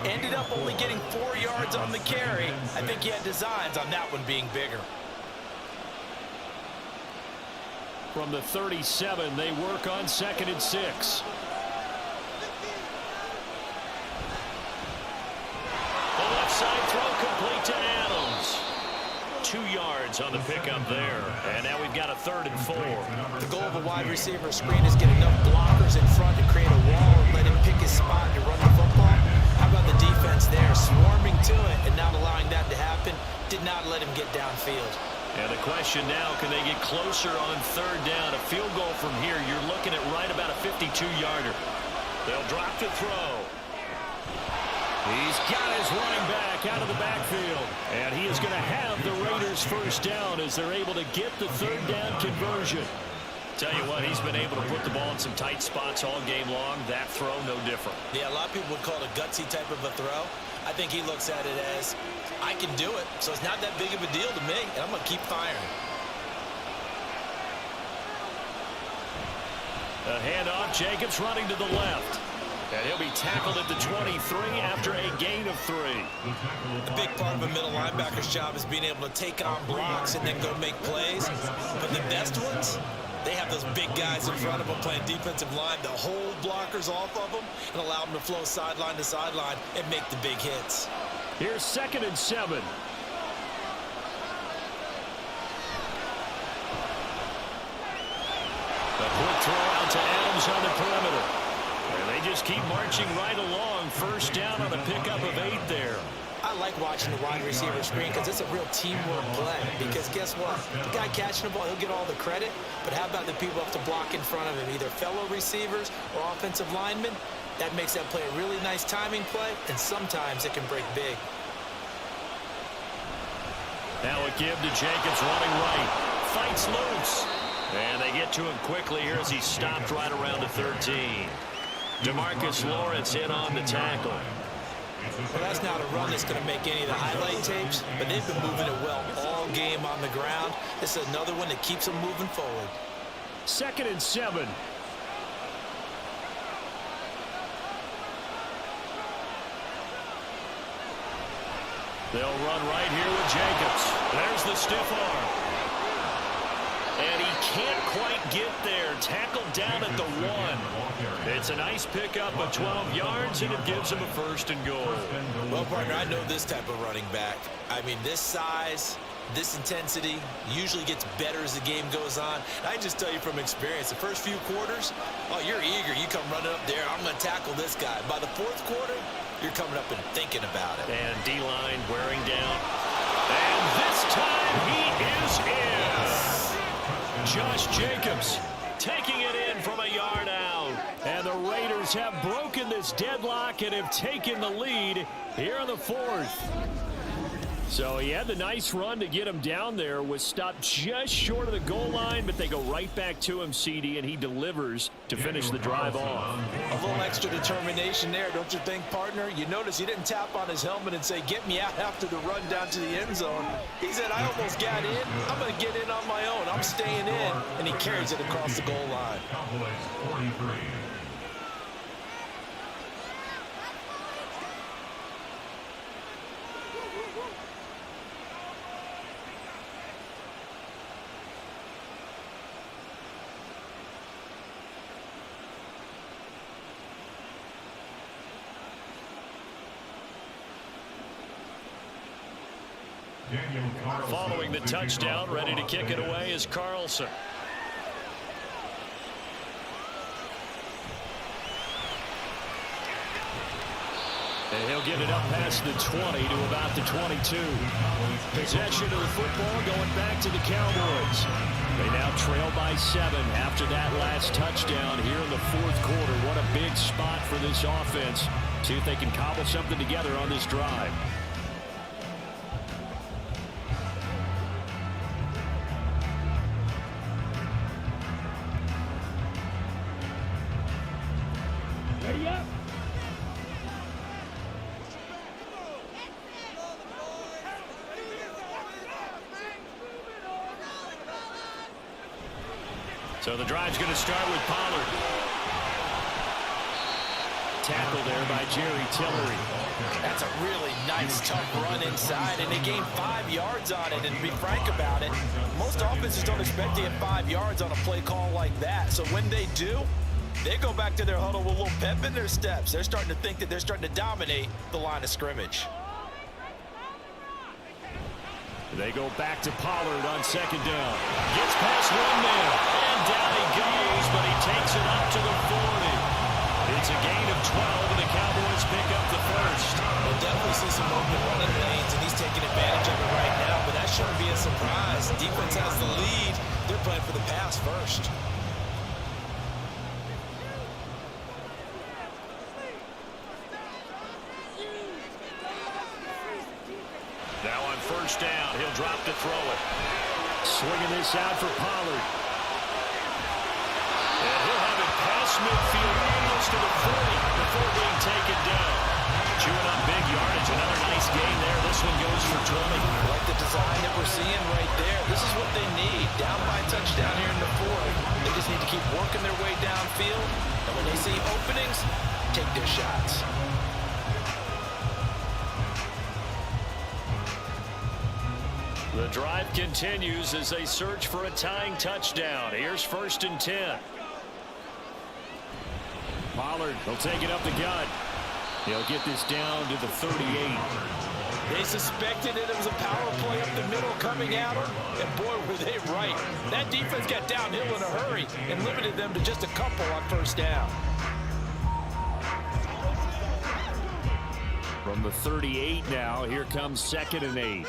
Speaker 3: Ended up only getting 4 yards on the carry. I think he had designs on that one being bigger.
Speaker 2: From the 37, they work on 2nd and 6. The left side throw complete to Adams. 2 yards on the pickup there. And now we've got a 3rd and 4.
Speaker 3: The goal of a wide receiver screen is get enough blockers in front to create a wall and let him pick his spot to run the football. How about the defense there, swarming to it and not allowing that to happen? Did not let him get downfield.
Speaker 2: And the question now, can they get closer on 3rd down? A field goal from here, you're looking at right about a 52-yarder. They'll drop to throw. He's got his running back out of the backfield. And he is going to have the Raiders 1st down as they're able to get the 3rd down conversion. Tell you what, he's been able to put the ball in some tight spots all game long. That throw, no different.
Speaker 3: Yeah, a lot of people would call it a gutsy type of a throw. I think he looks at it as, I can do it, so it's not that big of a deal to me, and I'm going to keep firing.
Speaker 2: A handoff, Jacobs running to the left. And he'll be tackled at the 23 after a gain of 3.
Speaker 3: A big part of a middle linebacker's job is being able to take on blocks and then go make plays. But the best ones, they have those big guys in front of them playing defensive line to hold blockers off of them and allow them to flow sideline to sideline and make the big hits.
Speaker 2: Here's 2nd and 7. Giants on the perimeter. And they just keep marching right along. First down on a pickup of 8 there.
Speaker 3: I like watching the wide receiver screen because it's a real teamwork play. Because guess what? The guy catching the ball, he'll get all the credit. But how about the people have to block in front of him, either fellow receivers or offensive linemen? That makes that play a really nice timing play, and sometimes it can break big.
Speaker 2: Now a give to Jacobs running right. Fights loose. And they get to him quickly here as he stopped right around the 13. DeMarcus Lawrence in on the tackle.
Speaker 3: Well, that's not a run that's going to make any of the highlight tapes, but they've been moving it well all game on the ground. This is another one that keeps them moving forward.
Speaker 2: 2nd and 7. They'll run right here with Jacobs. There's the stiff arm. And he can't quite get there. Tackled down at the 1. It's a nice pickup of 12 yards, and it gives him a 1st and goal.
Speaker 3: Well, partner, I know this type of running back. I mean, this size, this intensity usually gets better as the game goes on. And I just tell you from experience, the first few quarters, oh, you're eager. You come running up there, I'm going to tackle this guy. By the 4th quarter, you're coming up and thinking about it.
Speaker 2: And D-line wearing down. And this time he is in. Josh Jacobs taking it in from a yard out. And the Raiders have broken this deadlock and have taken the lead here in the 4th. So he had the nice run to get him down there, was stopped just short of the goal line, but they go right back to him, CD, and he delivers to finish the drive off.
Speaker 3: A little extra determination there, don't you think, partner? You notice he didn't tap on his helmet and say, get me out after the run down to the end zone. He said, I almost got in. I'm going to get in on my own. I'm staying in. And he carries it across the goal line.
Speaker 6: Cowboys 43.
Speaker 2: Following the touchdown, ready to kick it away is Carlson. And he'll get it up past the 20 to about the 22. Possession of the football going back to the Cowboys. They now trail by 7 after that last touchdown here in the 4th quarter. What a big spot for this offense. See if they can cobble something together on this drive. So the drive's going to start with Pollard. Tackle there by Jerry Tillery.
Speaker 3: That's a really nice, tough run inside, and they gained 5 yards on it. And to be frank about it, most offenses don't expect to get 5 yards on a play call like that. So when they do, they go back to their huddle with a little pep in their steps. They're starting to think that they're starting to dominate the line of scrimmage.
Speaker 2: They go back to Pollard on 2nd down. Gets past 1 man. And down he goes, but he takes it up to the 40. It's a gain of 12, and the Cowboys pick up the 1st.
Speaker 3: We'll definitely see some open running lanes, and he's taking advantage of it right now, but that shouldn't be a surprise. The defense has the lead. They're playing for the pass first.
Speaker 2: Now on 1st down, he'll drop to throw it. Swinging this out for Pollard. And he'll have it past midfield almost to the 40 before being taken down. Chewing up big yardage. Another nice gain there. This one goes for 20.
Speaker 3: I like the design that we're seeing right there. This is what they need. Down by a touchdown here in the 4th. They just need to keep working their way downfield. And when they see openings, take their shots.
Speaker 2: The drive continues as they search for a tying touchdown. Here's 1st and 10. Pollard will take it up the gut. He'll get this down to the 38.
Speaker 3: They suspected that it was a power play up the middle coming at them, and boy, were they right. That defense got downhill in a hurry and limited them to just a couple on first down.
Speaker 2: From the 38 now, here comes 2nd and 8.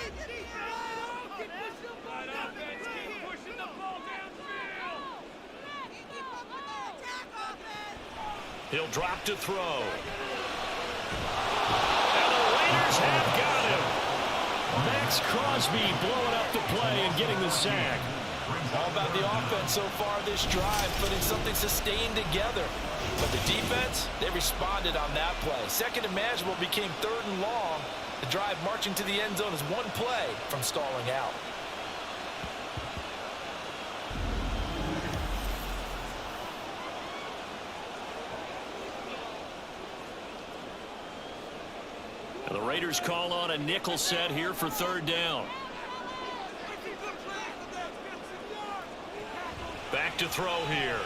Speaker 2: He'll drop to throw. And the Raiders have got him. Max Crosby blowing up the play and getting the sack.
Speaker 3: All about the offense so far this drive, putting something sustained together. But the defense, they responded on that play. Second and manageable became 3rd and long. The drive marching to the end zone is one play from stalling out.
Speaker 2: And the Raiders call on a nickel set here for 3rd down. Back to throw here.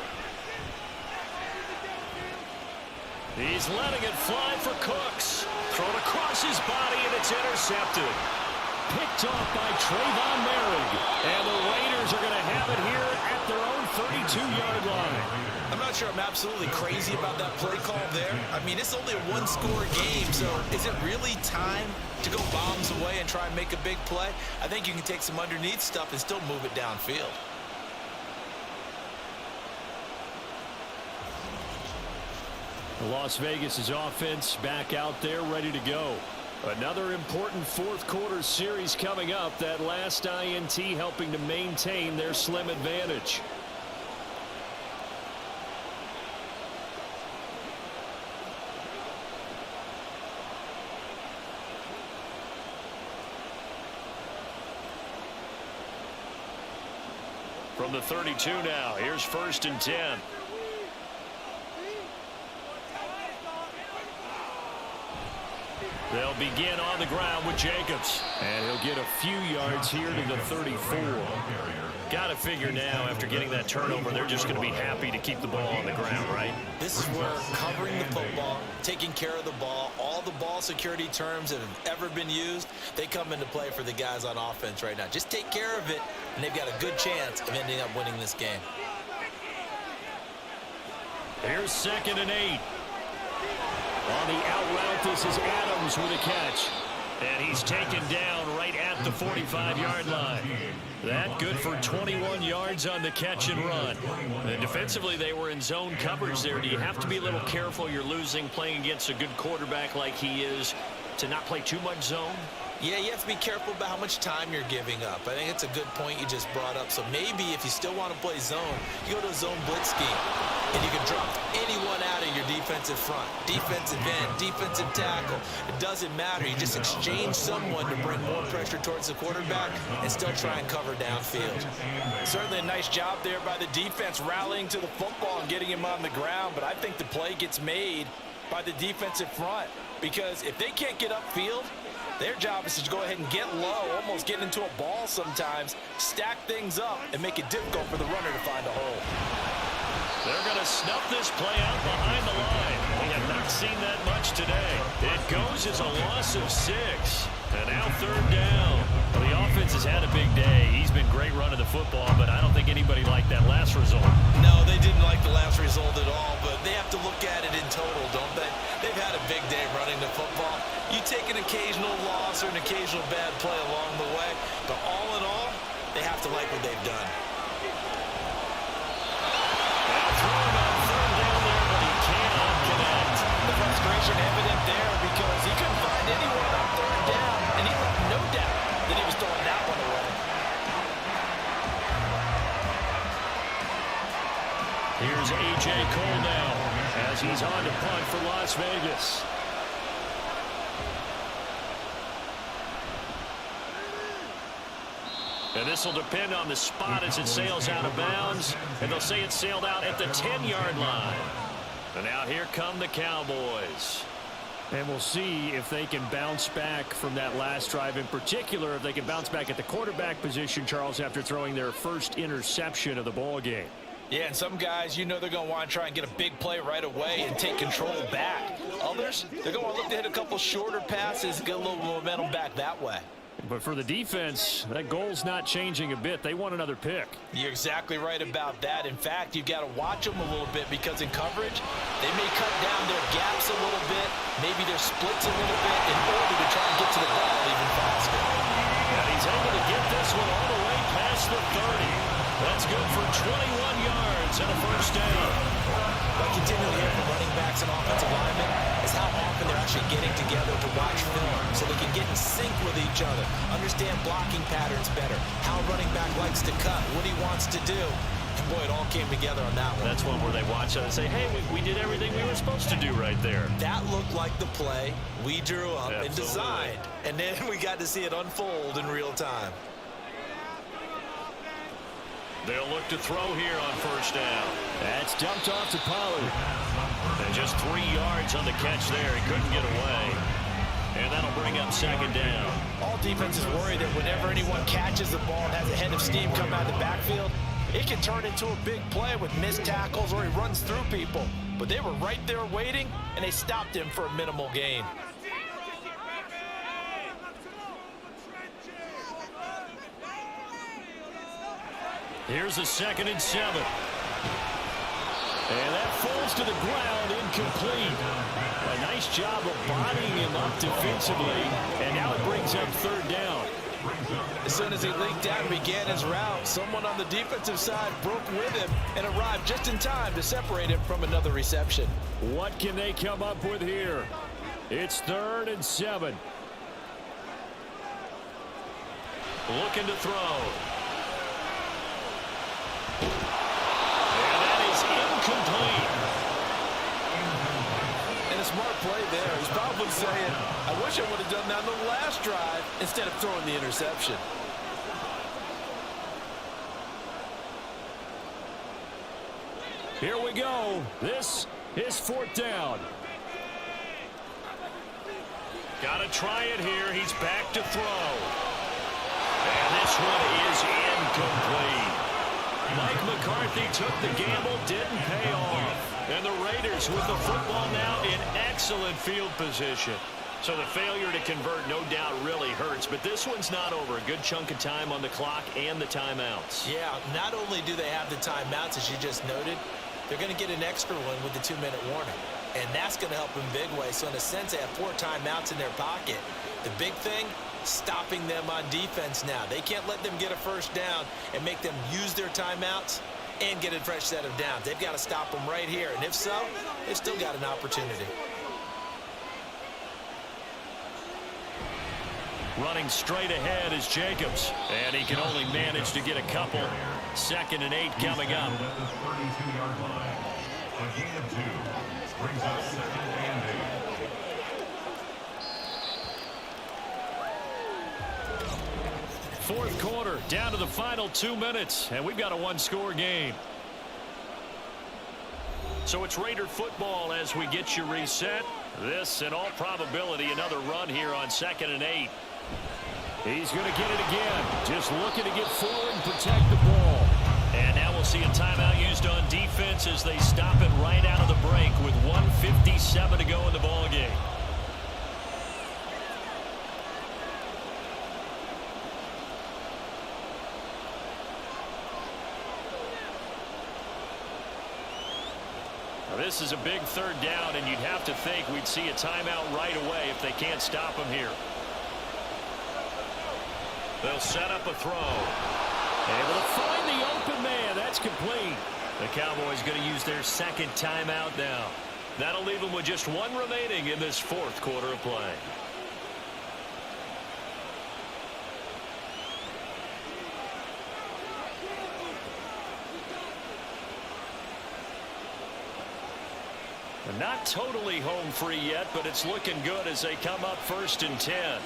Speaker 2: He's letting it fly for Cooks. Thrown across his body, and it's intercepted. Picked off by Trayvon Merrick. And the Raiders are going to have it here at their own 32-yard line.
Speaker 3: I'm not sure I'm absolutely crazy about that play call there. I mean, it's only a one-score game, so is it really time to go bombs away and try and make a big play? I think you can take some underneath stuff and still move it downfield.
Speaker 2: Las Vegas' offense back out there ready to go. Another important fourth quarter series coming up. That last INT helping to maintain their slim advantage. From the 32 now, here's 1st and 10. They'll begin on the ground with Jacobs. And he'll get a few yards here to the 34. Got to figure now, after getting that turnover, they're just going to be happy to keep the ball on the ground, right?
Speaker 3: This is where covering the football, taking care of the ball, all the ball security terms that have ever been used, they come into play for the guys on offense right now. Just take care of it, and they've got a good chance of ending up winning this game.
Speaker 2: Here's 2nd and 8. On the out route, this is Adams with a catch. And he's taken down right at the 45-yard line. That good for 21 yards on the catch and run. And defensively, they were in zone coverage there. Do you have to be a little careful? You're losing, playing against a good quarterback like he is, to not play too much zone?
Speaker 3: Yeah, you have to be careful about how much time you're giving up. I think it's a good point you just brought up. So maybe if you still want to play zone, you go to a zone blitz scheme. And you can drop anyone out of your defensive front. Defensive end, defensive tackle. It doesn't matter. You just exchange someone to bring more pressure towards the quarterback and still try and cover downfield. Certainly a nice job there by the defense rallying to the football and getting him on the ground. But I think the play gets made by the defensive front. Because if they can't get upfield, their job is to go ahead and get low, almost get into a ball sometimes, stack things up, and make it difficult for the runner to find a hole.
Speaker 2: They're going to snuff this play out behind the line. We have not seen that much today. It goes as a loss of 6. And now 3rd down. Well, the offense has had a big day. He's been great running the football, but I don't think anybody liked that last result.
Speaker 3: No, they didn't like the last result at all, but they have to look at it in total, don't they? They've had a big day running the football. You take an occasional loss or an occasional bad play along the way, but all in all, they have to like what they've done.
Speaker 2: Throwing on 3rd down there, but he cannot connect.
Speaker 3: The frustration evident there because he couldn't find anyone on 3rd down, and he left no doubt that he was throwing that one away.
Speaker 2: Here's A.J. Cole now as he's on to punt for Las Vegas. And this will depend on the spot as it sails out of bounds. And they'll say it sailed out at the 10-yard line. And now here come the Cowboys. And we'll see if they can bounce back from that last drive. In particular, if they can bounce back at the quarterback position, Charles, after throwing their first interception of the ball game.
Speaker 3: Yeah, and some guys, you know they're going to want to try and get a big play right away and take control back. others, they're going to look to hit a couple shorter passes, get a little momentum back that way.
Speaker 2: But for the defense, that goal's not changing a bit. They want another pick.
Speaker 3: You're exactly right about that. In fact, you've got to watch them a little bit because in coverage, they may cut down their gaps a little bit, maybe their splits a little bit in order to try and get to the ball even faster.
Speaker 2: And he's able to get this one all the way past the 30. That's good for 21 yards and a first down.
Speaker 3: What I continually hear from running backs and offensive linemen is how often they're actually getting together to watch film so they can get in sync with each other, understand blocking patterns better, how a running back likes to cut, what he wants to do. And boy, it all came together on that one.
Speaker 2: That's one where they watch it and say, hey, we did everything we were supposed to do right there.
Speaker 3: That looked like the play we drew up and designed. And then we got to see it unfold in real time.
Speaker 2: They'll look to throw here on first down. That's dumped off to Pollard. And just 3 yards on the catch there. He couldn't get away. And that'll bring up second down.
Speaker 3: All defenses worry that whenever anyone catches the ball and has a head of steam come out of the backfield, it can turn into a big play with missed tackles or he runs through people. But they were right there waiting, and they stopped him for a minimal gain.
Speaker 2: Here's a 2nd and 7. And that falls to the ground, incomplete. A nice job of bodying him up defensively, and now it brings up third down.
Speaker 3: As soon as he leaked out and began his route, someone on the defensive side broke with him and arrived just in time to separate him from another reception.
Speaker 2: What can they come up with here? It's 3rd and 7. Looking to throw. Incomplete.
Speaker 3: And a smart play there. He's probably saying, I wish I would have done that on the last drive instead of throwing the interception.
Speaker 2: Here we go. This is 4th down. Got to try it here. He's back to throw. And this one is incomplete. Mike McCarthy took the gamble, didn't pay off. And the Raiders with the football now in excellent field position. So the failure to convert, no doubt, really hurts. But this one's not over. A good chunk of time on the clock and the timeouts.
Speaker 3: Yeah, not only do they have the timeouts, as you just noted, they're going to get an extra one with the 2-minute warning. And that's going to help in big way. So in a sense, they have 4 timeouts in their pocket. The big thing, stopping them on defense now. They can't let them get a first down and make them use their timeouts and get a fresh set of downs. They've got to stop them right here. And if so, they've still got an opportunity.
Speaker 2: Running straight ahead is Jacobs. And he can only manage to get a couple. 2nd and 8 coming up.
Speaker 6: At the 32-yard line. A gain of 2 brings up 2nd and 8.
Speaker 2: Fourth quarter, down to the final 2 minutes, and we've got a 1-score game. So it's Raider football as we get you reset. This, in all probability, another run here on 2nd and 8. He's going to get it again, just looking to get forward and protect the ball. And now we'll see a timeout used on defense as they stop it right out of the break with 1:57 to go in the ball game. This is a big 3rd down, and you'd have to think we'd see a timeout right away if they can't stop him here. They'll set up a throw. Able to find the open man. That's complete. The Cowboys going to use their 2nd timeout now. That'll leave them with just 1 remaining in this 4th quarter of play. Not totally home free yet, but it's looking good as they come up 1st and 10.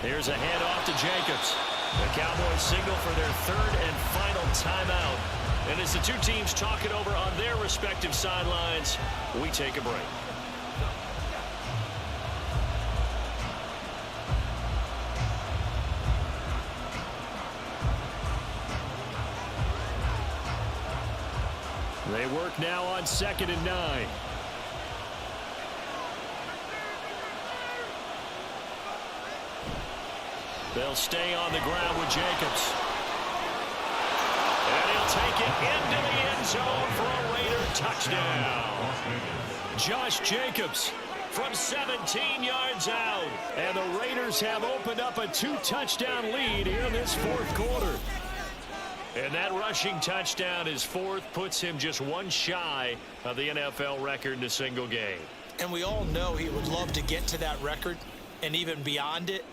Speaker 2: Here's a handoff to Jacobs. The Cowboys signal for their 3rd and final timeout. And as the two teams talk it over on their respective sidelines, we take a break. They work now on 2nd and 9. They'll stay on the ground with Jacobs. And he'll take it into the end zone for a Raider touchdown. Josh Jacobs from 17 yards out. And the Raiders have opened up a 2-touchdown lead here in this fourth quarter. And that rushing touchdown, his fourth, puts him just one shy of the NFL record in a single game.
Speaker 3: And we all know he would love to get to that record and even beyond it,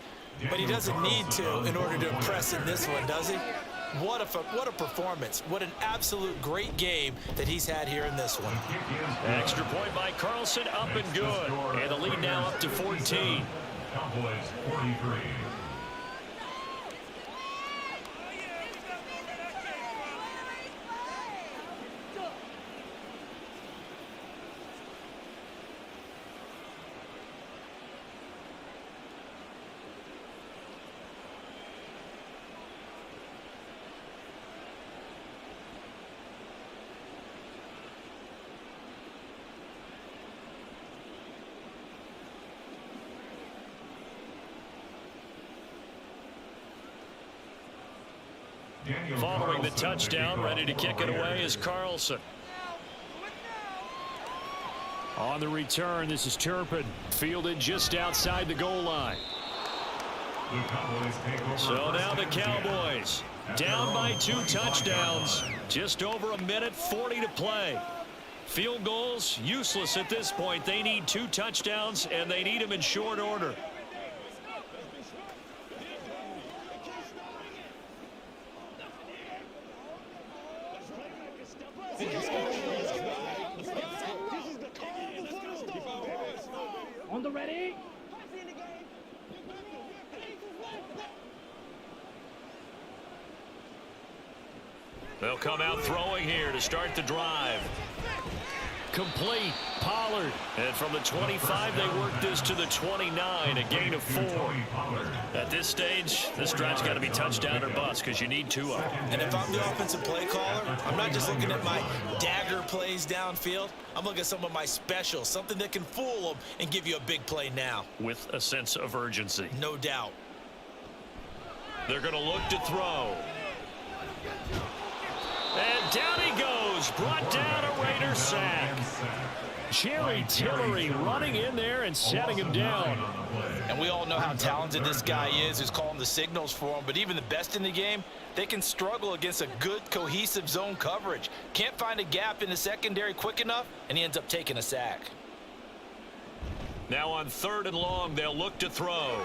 Speaker 3: but he doesn't need to in order to impress in this one, does he? What a performance. What an absolute great game that he's had here in this one.
Speaker 2: Extra point by Carlson, up and good. And the lead now up to 14.
Speaker 6: Cowboys 43.
Speaker 2: Following the touchdown, ready to kick it away is Carlson. On the return, this is Turpin, fielded just outside the goal line. So now the Cowboys down by 2 touchdowns. Just over a minute 40 to play. Field goals useless at this point. They need 2 touchdowns, and they need them in short order.
Speaker 7: On the ready.
Speaker 2: They'll come out throwing here to start the drive. Complete. Pollard. And from the 25, they work this to the 29, a gain of 4. At this stage, this drive's got to be touchdown or bust because you need 2 of them.
Speaker 3: And if I'm the offensive play caller, I'm not just looking at my dagger plays downfield. I'm looking at some of my specials, something that can fool them and give you a big play now.
Speaker 2: With a sense of urgency.
Speaker 3: No doubt.
Speaker 2: They're going to look to throw. And down he goes. Brought down a Raider sack. Jerry Tillery running in there and setting him down.
Speaker 3: And we all know how talented this guy is who's calling the signals for him. But even the best in the game, they can struggle against a good, cohesive zone coverage. Can't find a gap in the secondary quick enough, and he ends up taking a sack.
Speaker 2: Now on 3rd and long, they'll look to throw.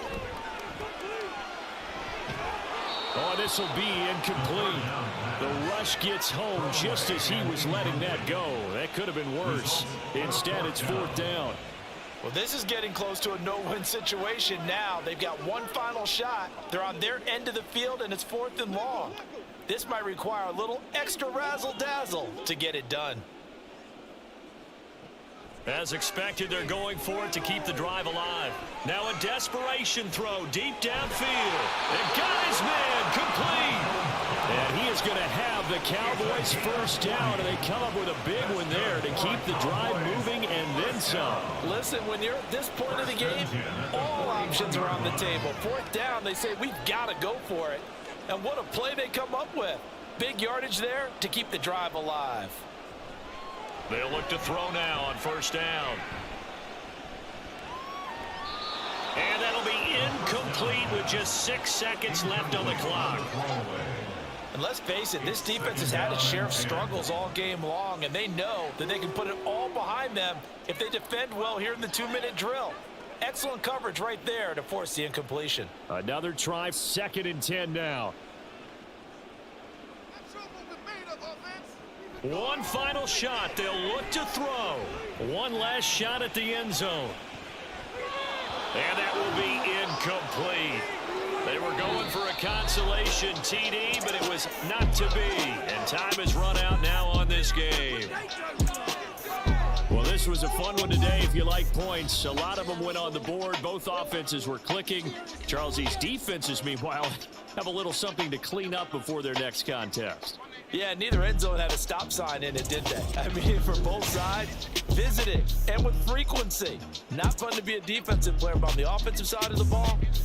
Speaker 2: Oh, this will be incomplete. The rush gets home just as he was letting that go. That could have been worse. Instead, it's 4th down.
Speaker 3: Well, this is getting close to a no-win situation now. They've got one final shot. They're on their end of the field, and it's 4th and long. This might require a little extra razzle-dazzle to get it done.
Speaker 2: As expected, they're going for it to keep the drive alive. Now a desperation throw deep downfield. And got his man complete. And he is going to have the Cowboys first down, and they come up with a big one there to keep the drive moving and then some.
Speaker 3: Listen, when you're at this point of the game, all options are on the table. 4th down, they say, we've got to go for it. And what a play they come up with. Big yardage there to keep the drive alive.
Speaker 2: They'll look to throw now on 1st down. And that'll be incomplete with just 6 seconds left on the clock.
Speaker 3: And let's face it, this defense has had its share of struggles all game long, and they know that they can put it all behind them if they defend well here in the 2-minute drill. Excellent coverage right there to force the incompletion.
Speaker 2: Another try, 2nd and 10 now. One final shot. They'll look to throw. One last shot at the end zone. And that will be incomplete. They were going for a consolation TD, but it was not to be. And time has run out now on this game. Well, this was a fun one today if you like points. A lot of them went on the board. Both offenses were clicking. Charles's defenses, meanwhile, have a little something to clean up before their next contest.
Speaker 3: Yeah, neither end zone had a stop sign in it, did they? I mean, for both sides, visiting and with frequency. Not fun to be a defensive player, but on the offensive side of the ball,